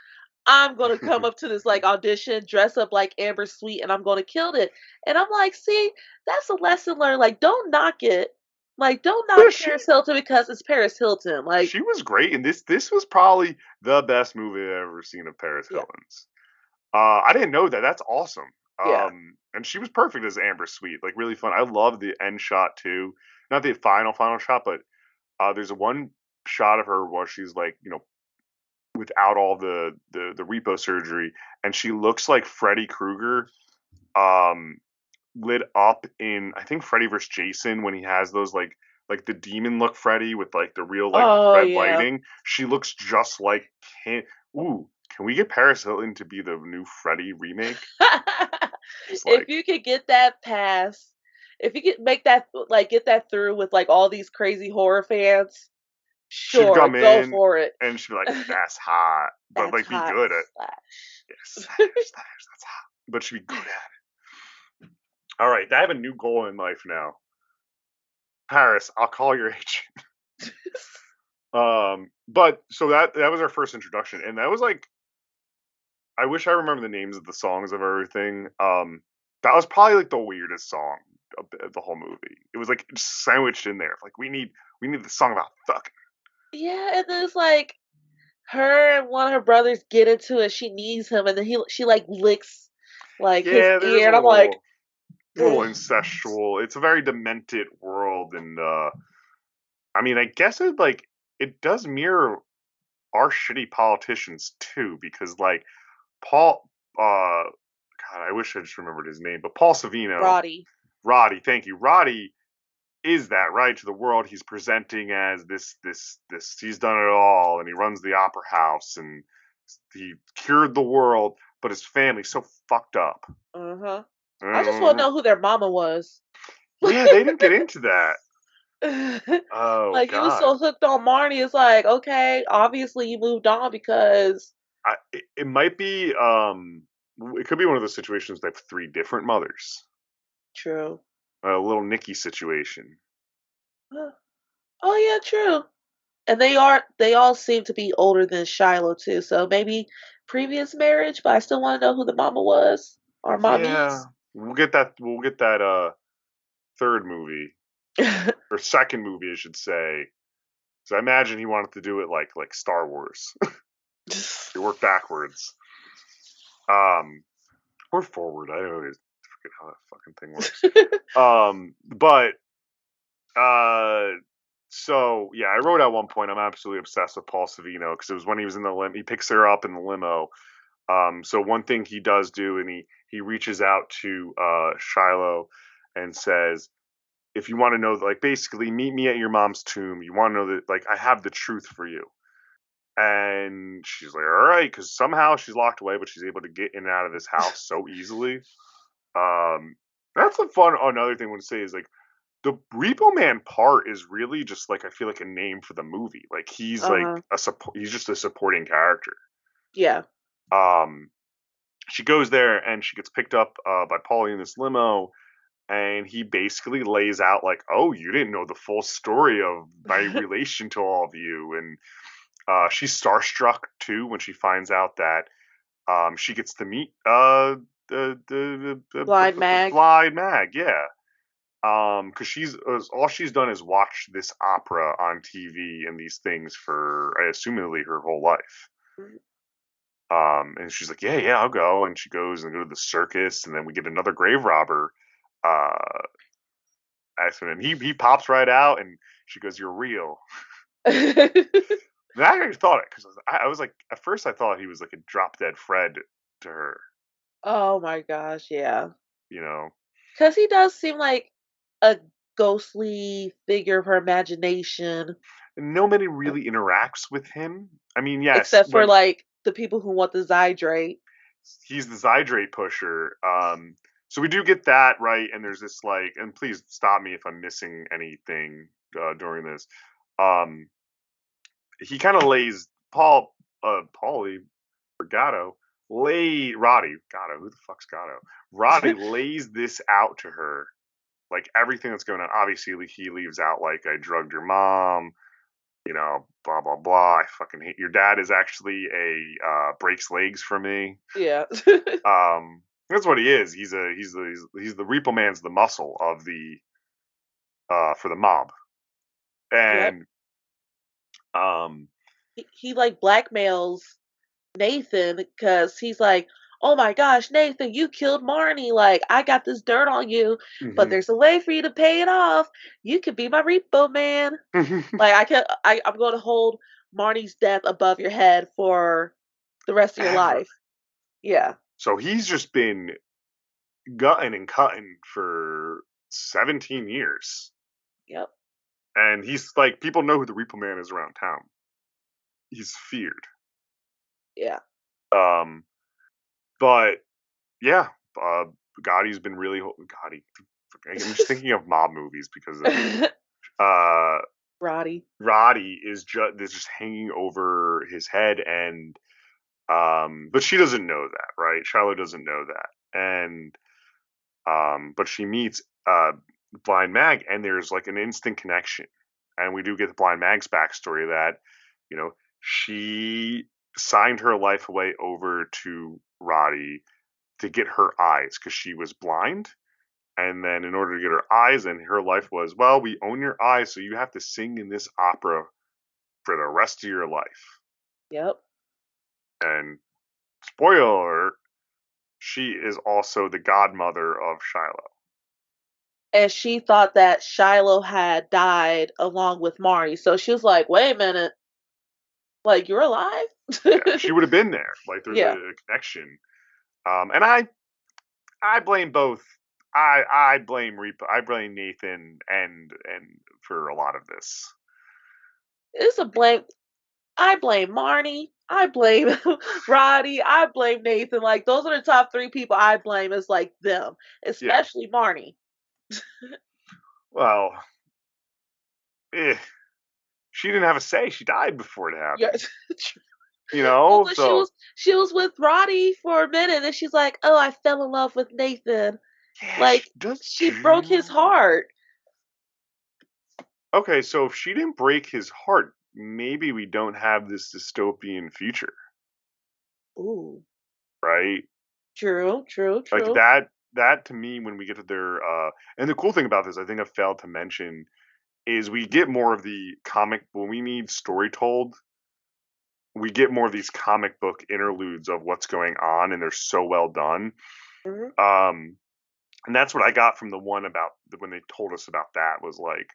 I'm gonna come up to this like audition, dress up like Amber Sweet, and I'm gonna kill it." And I'm like, see, that's a lesson learned. Like, don't knock it. Like, don't Yeah, knock Paris Hilton because it's Paris Hilton. Like, she was great, and this was probably the best movie I've ever seen of Paris yeah, Hilton's. I didn't know that. That's awesome. yeah. And she was perfect as Amber Sweet, like really fun. I love the end shot too, not the final shot, but there's a one shot of her where she's like, without all the repo surgery, and she looks like Freddy Krueger, um, lit up in I think Freddy vs. Jason when he has those like the demon look Freddy with like the real like Oh red yeah. lighting. She looks just like him. Ooh, can we get Paris Hilton to be the new Freddy remake? Just If like you could get that pass, if you could make that like get that through with like all these crazy horror fans, she'd sure, come go in for it. and she'd be like, "That's hot," but That's like be hot good at slash. yes, that's hot, but she'd be good at it. All right, I have a new goal in life now. Paris, I'll call your agent. But so that was our first introduction, and that was like I wish I remember the names of the songs of everything. That was probably like the weirdest song of the whole movie. It was like just sandwiched in there. Like we need the song about fucking. Yeah, and then it's like her and one of her brothers get into it. She needs him, and then she like licks like his Yeah, there's ear, a and I'm like, little incestual. It's a very demented world, and I mean, I guess it does mirror our shitty politicians too, because like Paul, God, I wish I just remembered his name, but Paul Savino, Roddy. Roddy, thank you, Roddy is that right to the world. He's presenting as this. He's done it all, and he runs the opera house, and he cured the world, but his family's so fucked up. Uh huh. I just want to Mm, know who their mama was. yeah, they didn't get into that. Oh Like he was God, so hooked on Marnie, it's like, okay, obviously you moved on because it might be. It could be one of those situations that have three different mothers. true. A little Nikki situation. Huh. Oh yeah, true. And they all seem to be older than Shiloh too, so maybe previous marriage, but I still want to know who the mama was or Yeah, mommies. we'll get that. We'll get that. Third movie or second movie, I should say. So I imagine he wanted to do it like Star Wars. He worked backwards. Um, or forward. I always forget how that fucking thing works. But so yeah, I wrote at one point. I'm absolutely obsessed with Paul Savino because it was when he was in the limo. He picks her up in the limo. So one thing he does do, and he reaches out to Shiloh and says, "If you want to know, like basically, meet me at your mom's tomb. You want to know that, like, I have the truth for you." And she's like, "All right," because somehow she's locked away, but she's able to get in and out of this house so easily. Um, that's a fun. Another thing I want to say is like the Repo Man part is really just like I feel like a name for the movie. Like he's like Uh-huh. a support. He's just a supporting character. Yeah. Um, she goes there and she gets picked up by Paulie in this limo, and he basically lays out like, "Oh, you didn't know the full story of my relation to all of you," and she's starstruck too when she finds out that she gets to meet Blind the Mag. blind mag, yeah. Because all she's done is watch this opera on TV and these things for, I assumingly, her whole life. And she's like, yeah, yeah, I'll go. And she goes and go to the circus, and then we get another grave robber uh, accident. He pops right out, and she goes, "You're real." And I actually thought it because I was like, at first I thought he was like a drop dead Fred to her, Oh my gosh, yeah. you know. Because he does seem like a ghostly figure of her imagination, And nobody really interacts with him. I mean, yes, except for when like the people who want the Zydrate. he's the Zydrate pusher. So we do get that right, and there's this like, and please stop me if I'm missing anything during this. Um, he kind of lays Paulie or Gatto Roddy Gatto. Who the fuck's Gatto? Roddy lays this out to her, like everything that's going on. Obviously, he leaves out like, "I drugged your mom." Blah blah blah. I fucking hate your dad is actually a breaks legs for me. Yeah. That's what he is. He's the Repo Man's the muscle of the for the mob, Yep. and um He like blackmails Nathan because he's like, "Oh my gosh, Nathan, you killed Marnie. Like, I got this dirt on you, but mhm. there's a way for you to pay it off. You could be my repo man. Like, I'm going to hold Marnie's death above your head for the rest of your Ever. life." Yeah. So he's just been gutting and cutting for 17 years, Yep. and he's like, people know who the Repo Man is around town. He's feared. Yeah. Um, but yeah, uh, Gotti's been really Gotti. I'm just thinking of mob movies because uh, Roddy. Roddy is just hanging over his head, and but she doesn't know that, right? Shiloh doesn't know that, and but she meets Blind Mag, and there's like an instant connection, and we do get the Blind Mag's backstory that she signed her life away over to Roddy to get her eyes because she was blind. And then, in order to get her eyes, and her life was, well, we own your eyes, so you have to sing in this opera for the rest of your life. Yep. And spoiler alert, she is also the godmother of Shiloh. And she thought that Shiloh had died along with Marnie. So she was like, "Wait a minute. Like, you're alive?" Yeah, she would have been there. Like, there's Yeah. a connection. And I blame both. I blame Repo. I blame Nathan and for a lot of this. It's a blame. I blame Marnie. I blame Roddy. I blame Nathan. Like, those are the top three people I blame is like them, Yeah. especially Marnie. Well, eh, she didn't have a say. She died before it happened. Yes. Well, but So she was with Roddy for a minute, and she's like, "Oh, I fell in love with Nathan." yeah, she Like, does. she broke his heart. Okay, so if she didn't break his heart, maybe we don't have this dystopian future, Ooh, right? true, true, Like true. that to me when we get to their and the cool thing about this, I think I failed to mention, is we get more of the comic when we need story told, we get more of these comic book interludes of what's going on, and they're so well done. Hmm. Um and that's what I got from the one about when they told us about that was like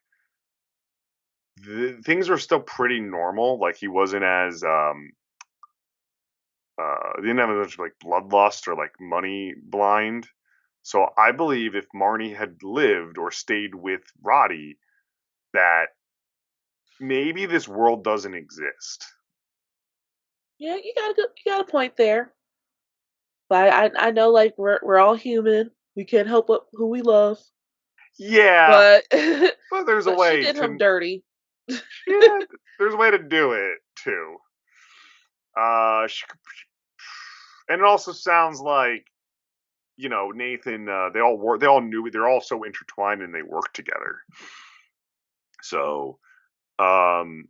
things were still pretty normal. Like he wasn't as they didn't have as much like bloodlust or like money blind. So I believe if Marnie had lived or stayed with Roddy, that maybe this world doesn't exist. Yeah, you got a point there. But I know like we're all human. We can't help who we love. Yeah, But but there's a but she way did him to dirty. yeah, there's a way to do it too. She, and it also sounds like Nathan, they all knew, they're all so intertwined and they work together. So, um,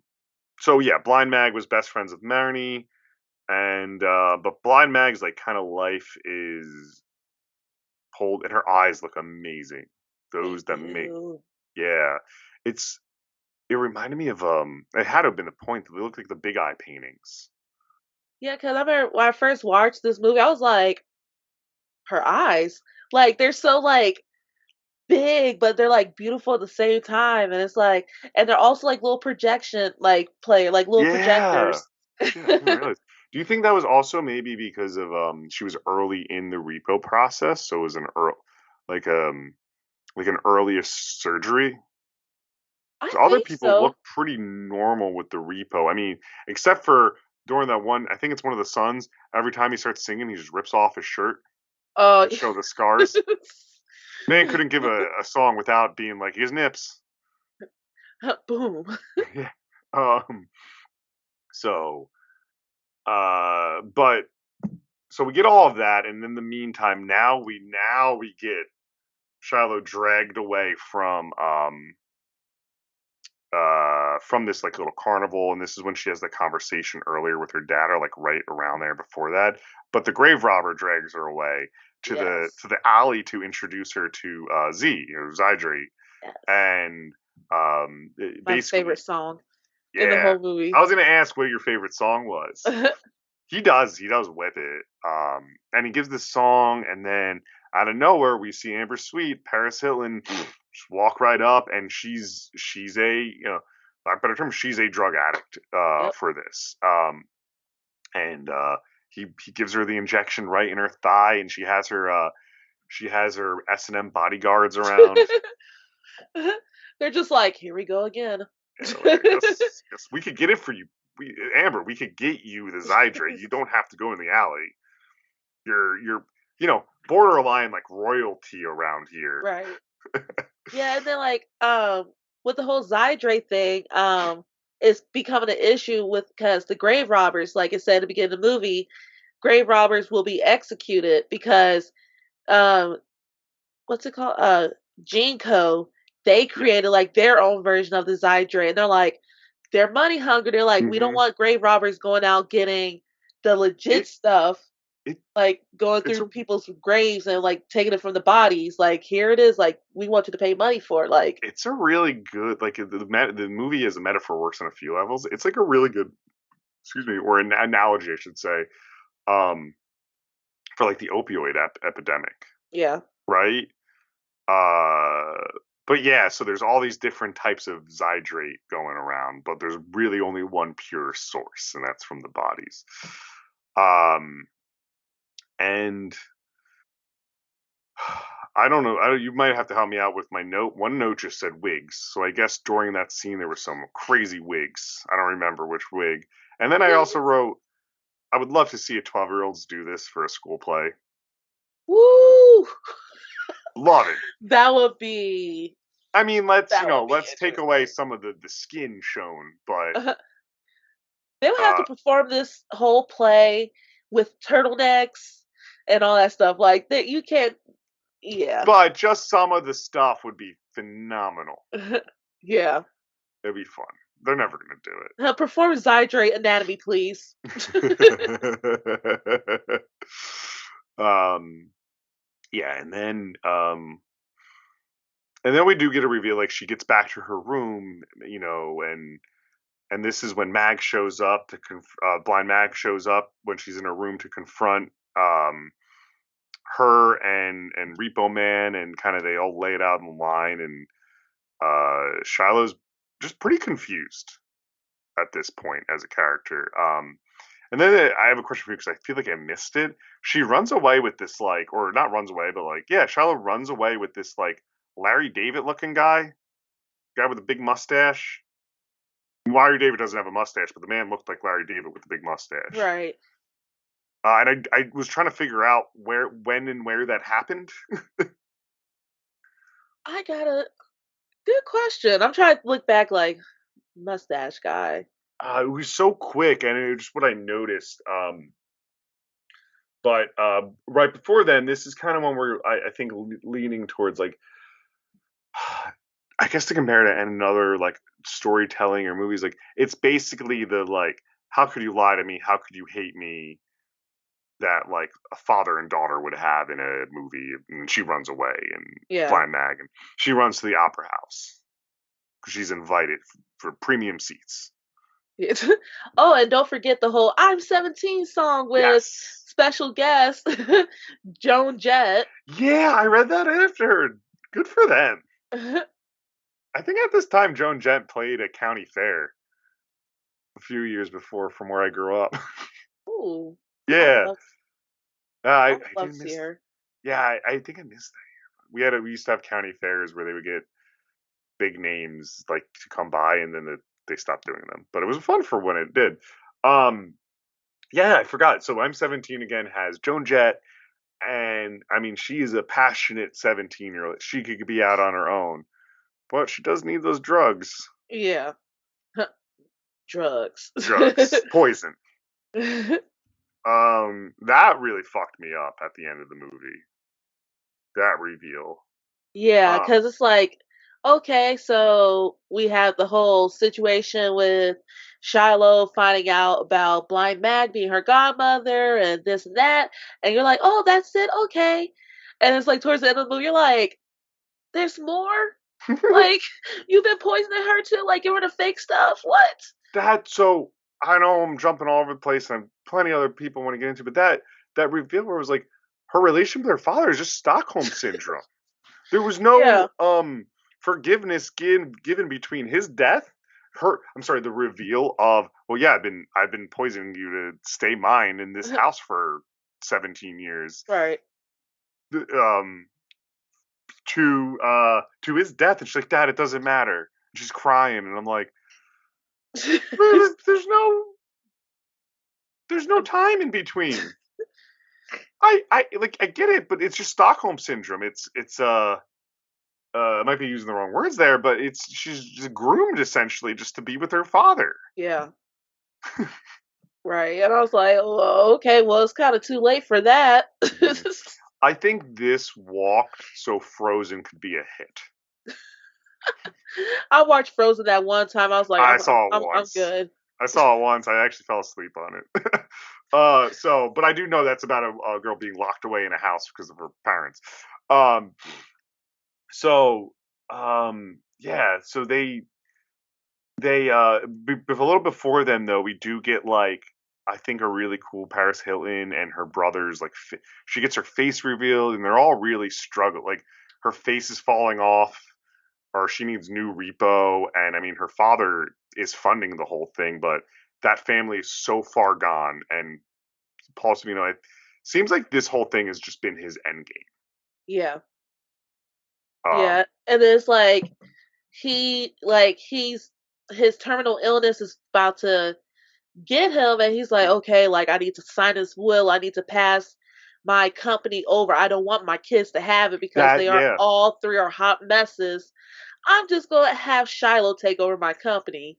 so yeah, Blind Mag was best friends with Marnie, and but Blind Mag's like kind of life is pulled, and her eyes look amazing. They Those that make, do. yeah, it's it reminded me of it had to have been the point that they look like the Big Eye paintings. Yeah, because I remember when I first watched this movie, I was like, her eyes, like they're so like big, but they're like beautiful at the same time, and it's like, and they're also like little projection, like play, like little Yeah, projectors. shit, I didn't realize. Do you think that was also maybe because of she was early in the repo process, so it was like um like an earliest surgery? I So other think people so. look pretty normal with the repo. I mean, except for during that one, I think it's one of the sons. Every time he starts singing, he just rips off his shirt Oh, to show the scars. Man couldn't give a song without being like his nips. boom. Yeah. Um. So, but so we get all of that, and in the meantime, now we get Shiloh dragged away from this like little carnival, and this is when she has the conversation earlier with her dad, or like right around there before that. But the grave robber drags her away to the Yes. to the alley to introduce her to Z, Zydrate, Yes. and My basically, favorite song in the yeah. whole I movie. was gonna ask what your favorite song was. He does whip it. And he gives this song, and then out of nowhere, we see Amber Sweet, Paris Hilton, just walk right up, and she's a not better term, she's a drug addict Yep. for this. And he gives her the injection right in her thigh, and she has her S&M bodyguards around. They're just like, here we go again. Yeah, they're like, yes, yes, we could get it for you. Amber, we could get you the Zydrate. You don't have to go in the alley. You're borderline like royalty around here. Right. Yeah, and then like with the whole Zydrate thing, it's becoming an issue with because the grave robbers, like it said at the beginning of the movie, grave robbers will be executed because um what's it called? Gene Co. They Yeah. created like their own version of the Zydrate, and they're like they're money hungry. They're like, we don't hmm want grave robbers going out getting the legit It stuff, it like going it's through a people's graves and like taking it from the bodies. Like here it is. Like we want you to pay money for it. Like it's a really good, like, the movie as a metaphor works on a few levels. It's like a really good, excuse me, or an analogy, I should say, um, for like the opioid epidemic, yeah, right? Uh, but yeah, so there's all these different types of Zydrate going around, but there's really only one pure source, and that's from the bodies. Um, and I don't know. You might have to help me out with my note. One note just said wigs, so I guess during that scene there were some crazy wigs. I don't remember which wig. And then I also wrote, I would love to see a 12-year-olds do this for a school play. woo, Love it. that would be I mean, let's that would be let's take away interesting. some of the skin shown, but They would have to uh, perform this whole play with turtlenecks and all that stuff. Like that, you can't. Yeah, just some of the stuff would be phenomenal. yeah. It'd be fun. They're never gonna do Perform Zydrate anatomy, please. it. um, yeah, and then we do get a reveal. Like, she gets back to her room, and this is when Mag shows up Blind Mag shows up when she's in her room to confront her and Repo Man, and kind of they all lay it out in the line, and Shiloh's just pretty confused at this point as a character. And then I have a question for you because I feel like I missed it. She runs away with this, like, or not runs away, but like, yeah, Shiloh runs away with this like Larry David looking guy with a big mustache. Larry David doesn't have a mustache, but the man looked like Larry David with a big mustache. Right. And I was trying to figure out when, and where that happened. I got a good question. I'm trying to look back, like mustache guy. It was so quick, and it was just what I noticed. But right before then, this is kind of one where I think leaning towards like, I guess to compare to another like storytelling or movies, like it's basically the like, how could you lie to me? How could you hate me? That like a father and daughter would have in a movie, and she runs away, and Yeah. Blind Mag, and she runs to the opera house because she's invited for premium seats. Oh, and don't forget the whole "I'm 17" song with Yes. special guest Joan Jett. Yeah, I read that after. Good for them. I think at this time Joan Jett played at County Fair a few years before from where I grew up. Ooh, I would Yeah. love, I I would love did to see miss. her. Yeah, I think I missed that. We used to have county fairs where they would get big names like to come by, and then they stopped doing them. But it was fun for when it did. Um, yeah, I forgot. So I'm 17 again has Joan Jett, and I mean she is a passionate 17-year-old. She could be out on her own, but she does need those drugs. Yeah, drugs. Drugs, poison. That really fucked me up at the end of the movie. That reveal. Yeah, Uh, because it's like, okay, so we have the whole situation with Shiloh finding out about Blind Mag being her godmother and this and that, and you're like, oh, that's it, okay. And it's like towards the end of the movie, you're like, there's more? Like, you've been poisoning her too? Like, giving her the fake stuff? What? that so I know I'm jumping all over the place, and plenty of other people want to get into, but that reveal where it was like her relation with her father is just Stockholm syndrome. There was Yeah, no forgiveness given between his death, I'm sorry, the reveal of, well, yeah, I've been poisoning you to stay mine in this house for 17 years. right. Um, to his death, and she's like, Dad, it doesn't matter. And she's crying, and I'm like, there's no time in between. I get it, but it's just Stockholm syndrome. I might be using the wrong words there, but she's just groomed essentially just to be with her father. Yeah, right. And I was like, well, okay, well, it's kind of too late for that. Mhm. I think this walked so Frozen could be a hit. I watched Frozen that one time. I was like, I saw it I'm once. good. I saw it once. I actually fell asleep on it. But I do know that's about a girl being locked away in a house because of her parents. Um, so, yeah. So a little before then though, we do get like I think a really cool Paris Hilton and her brothers like she gets her face revealed, and they're all really struggle. Like her face is falling off, or she needs new repo, and I mean her father is funding the whole thing, but that family is so far gone, and Paul Savino, it seems like this whole thing has just been his end game. Yeah, Um, yeah. And it's like he's his terminal illness is about to get him, and he's like, okay, like I need to sign this will. I need to pass my company over. I don't want my kids to have it because that they are yeah, all three are hot messes. I'm just gonna have Shiloh take over my company.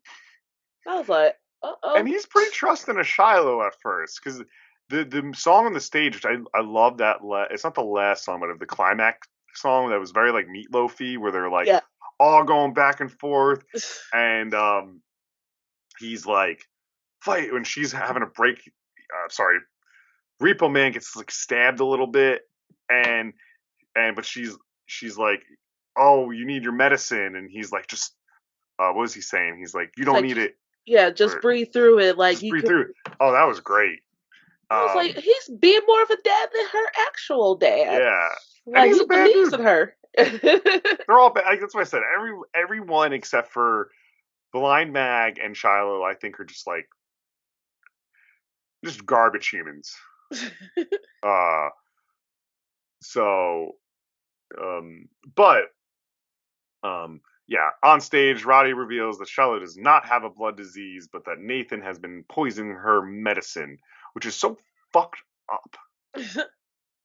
I was like, uh and oh. he's pretty trusting of Shiloh at first because the song on the stage, which I love that. It's not the last song, but of the climax song that was very like meatloafy, where they're like Yeah. all going back and forth, and he's like fight when she's having a break. Sorry, Repo Man gets like stabbed a little bit, and but she's like, oh, you need your medicine, and he's like, just what was he saying? He's like, you It's don't like need just it, yeah, just or breathe through it. Like just you breathe could. through it. Oh, that was great. I was like, Um, he's being more of a dad than her actual dad. yeah, and Like he's he a bad believes dude. in her. They're all bad. Like, that's what I said. Everyone except for Blind Mag and Shiloh, I think, are just like just garbage humans. Uh, so, um, but yeah, on stage, Roddy reveals that Charlotte does not have a blood disease, but that Nathan has been poisoning her medicine, which is so fucked up.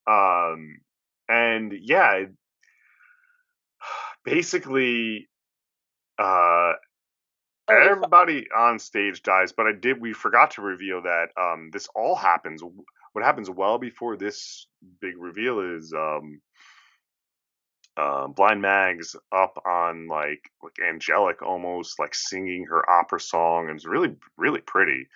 Um, and yeah, basically, uh, Oh, everybody on stage dies. But we forgot to reveal that this all happens what happens well before this big reveal is Blind Mag's up on like angelic almost, like singing her opera song, and it's really really pretty.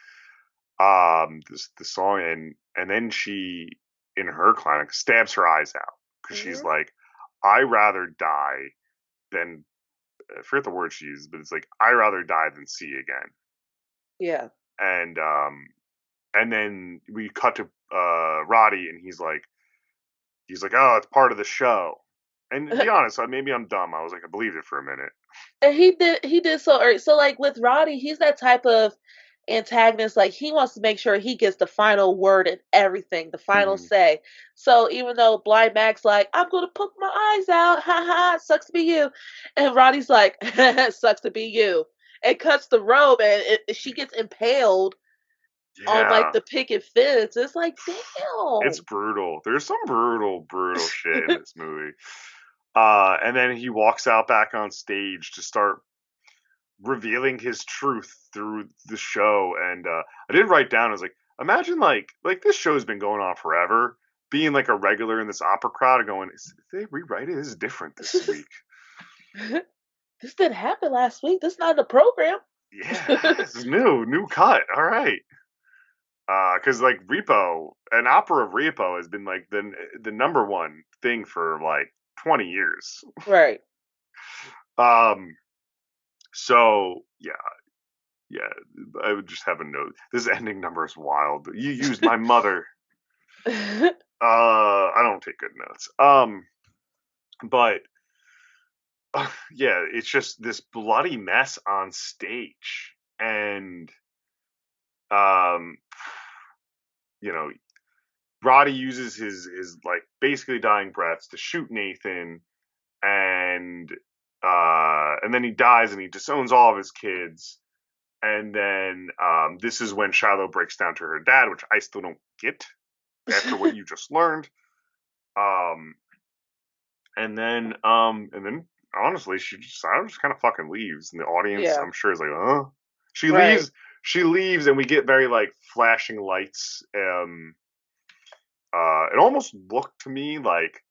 This the song, and then she in her climax stabs her eyes out because she's Hmm. like, I rather die than, I forget the word she used, but it's like, I rather die than see again. Yeah. And and then we cut to Roddy, and he's like, oh, it's part of the show. And to be honest, maybe I'm dumb. I was like, I believed it for a minute. And he did so early. So like with Roddy, he's that type of antagonist. Like he wants to make sure he gets the final word in everything, the final Hmm. say. So even though Blind Mac's like, I'm gonna poke my eyes out, ha ha, sucks to be you, and Roddy's like, sucks to be you, and cuts the robe, and she gets impaled on like Yeah, the picket fence. It's like, it's damn. brutal. There's some brutal shit in this movie. And then he walks out back on stage to start revealing his truth through the show. And I did write down, I was like, imagine like this show's been going on forever, being like a regular in this opera crowd and going, if they rewrite it, this is different this week. This didn't happen last week. This is not in the program. Yeah, this is new cut. All right. Because like Repo, an opera of Repo has been like the number one thing for like 20 years. Right. Um, so yeah, I would just have a note. This ending number is wild. You used my mother. I don't take good notes. But yeah, it's just this bloody mess on stage, and um, you know, Roddy uses his like basically dying breaths to shoot Nathan, and and then he dies, and he disowns all of his kids. And then this is when Shiloh breaks down to her dad, which I still don't get after what you just learned. Um, and then honestly, Shiloh just kind of fucking leaves, and the audience, Yeah. I'm sure, is like, huh? She Right. leaves. She leaves, and we get very like flashing lights. It almost looked to me like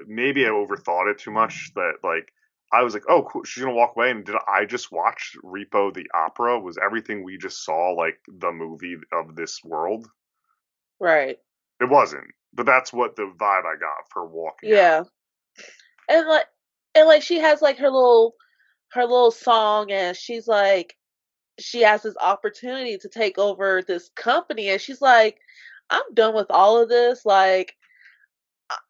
maybe I overthought it too much. That like I was like, oh, cool, she's gonna walk away. And did I just watch Repo the opera? Was everything we just saw like the movie of this world? Right. It wasn't, but that's what the vibe I got for walking out. Yeah. And like she has like her little song, and she's like she has this opportunity to take over this company, and she's like, I'm done with all of this. Like,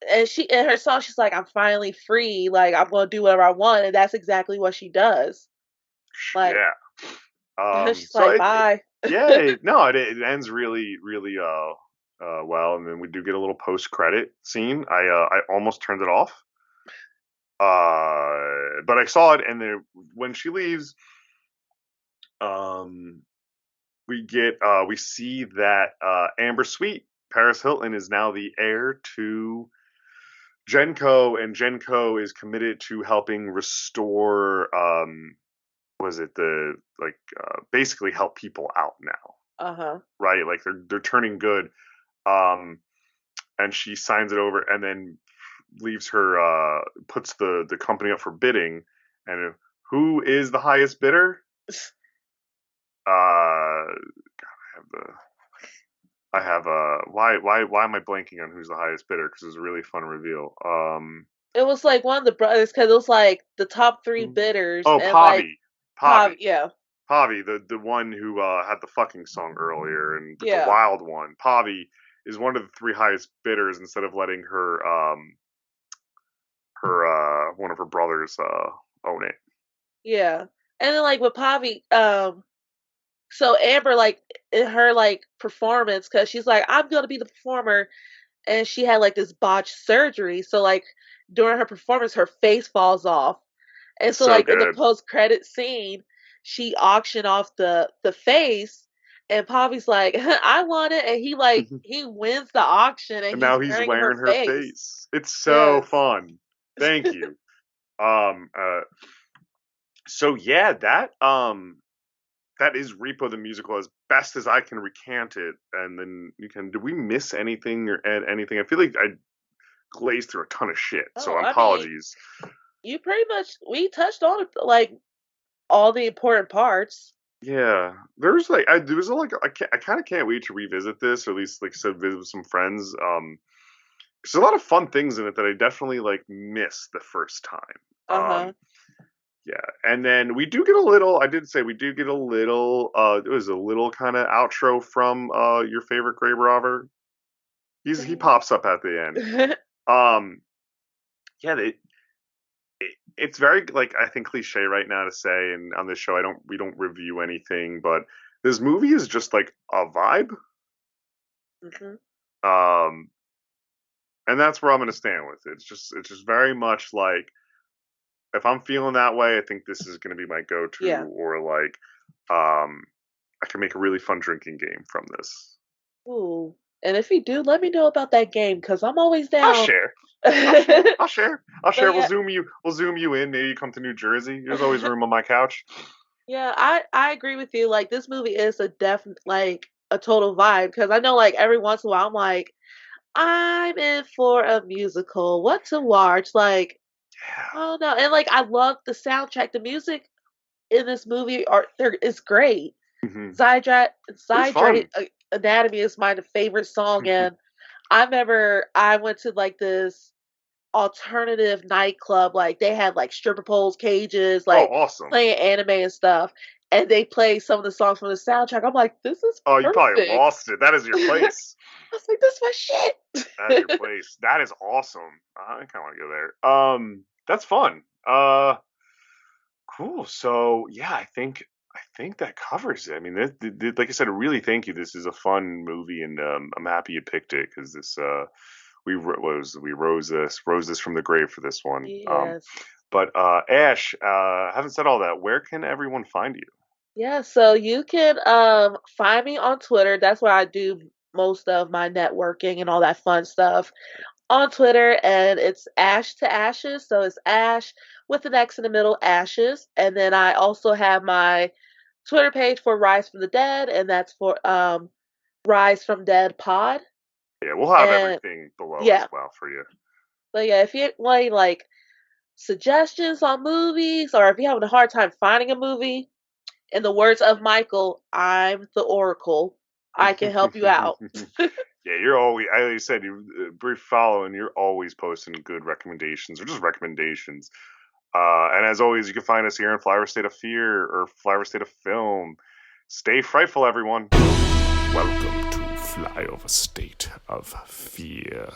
and she in her song, she's like, I'm finally free. Like, I'm gonna do whatever I want, and that's exactly what she does. Like, Yeah. she's So like, bye. yeah, no, it ends really, really well, and then we do get a little post credit scene. I almost turned it off, but I saw it, and then when she leaves, um, we see that Amber Sweet, Paris Hilton, is now the heir to Genco, and Genco is committed to helping restore was it the like basically help people out now, Uh huh. right? Like they're turning good. Um, and she signs it over, and then leaves her puts the company up for bidding, and who is the highest bidder? I have the I have why am I blanking on who's the highest bidder? Because it's a really fun reveal. It was like one of the brothers, because it was like the top three bidders, Oh, and like Pavi, Yeah, Pavi, the one who had the fucking song earlier, and the yeah, wild one. Pavi is one of the three highest bidders, instead of letting her one of her brothers own it. yeah. And then like with Pavi, so Amber, like in her like performance, because she's like, I'm gonna be the performer, and she had like this botched surgery, so like during her performance her face falls off, and so So like in the good. post credit scene she auctioned off the face, and Pavi's like, I want it, and he wins the auction, and And he's now he's wearing her wearing her face. face. It's so Yes. fun. Thank you. Um uh so yeah, that is Repo the musical as best as I can recant it, and then you can. Did we miss anything or add anything? I feel like I glazed through a ton of shit, so Oh, I mean, apologies. you pretty much we touched on like all the important parts. Yeah, there was like I kind of can't wait to revisit this, or at least like I said, visit with some friends. 'Cause there's a lot of fun things in it that I definitely like missed the first time. Uh-huh. Yeah, and then we do get a little. I did say we do get a little. It was a little kind of outro from your favorite grave robber. He pops up at the end. Um, yeah, it's very like I think cliche right now to say, and on this show we don't review anything, but this movie is just like a vibe. Mhm. Um, and that's where I'm gonna stand with it. It's just very much like if I'm feeling that way, I think this is gonna be my Yeah. go-to, or like um, I can make a really fun drinking game from this. Ooh. And if you do, let me know about that game because I'm always I'll down. share. I'll share. I'll share. I'll But share. yeah, We'll zoom you in. Maybe you come to New Jersey. There's always room on my couch. yeah, I agree with you. Like this movie is a definite like a total vibe because I know like every once in a while I'm like I'm in for a musical. What to watch? Like Yeah. oh no, and like I love the soundtrack. The music in this movie are there is great. Hmm. It's Zydrate fun. Anatomy is my favorite song, and I remember I went to like this alternative nightclub. Like they had like stripper poles, cages, Oh, like awesome. playing anime and stuff. And they played some of the songs from the soundtrack. I'm like, this is Oh, you probably perfect. lost it. That is your I place. was like, this is my shit. That is your place. That is awesome. I kind of want to go there. That's fun. Cool. So yeah, I think that covers it. I mean, like I said, really thank you. This is a fun movie, and I'm happy you picked it because this we rose this from the grave for this one. Yes. But Ash, haven't said all that. Where can everyone find you? Yeah, so you can find me on Twitter. That's where I do most of my networking and all that fun stuff. On Twitter, and it's Ash to Ashes. So it's Ash with an X in the middle, Ashes. And then I also have my Twitter page for Rise from the Dead, and that's for Rise from Dead Pod. Yeah, we'll have And everything below as yeah, well for you. so yeah, if you want like suggestions on movies, or if you're having a hard time finding a movie, in the words of Michael, I'm the Oracle. I can help you out. Yeah, you're always, like you said, you brief follow, and you're always posting good recommendations or just recommendations. And as always, you can find us here in Flyover State of Fear or Flyover State of Film. Stay frightful, everyone. Welcome to Flyover State of Fear.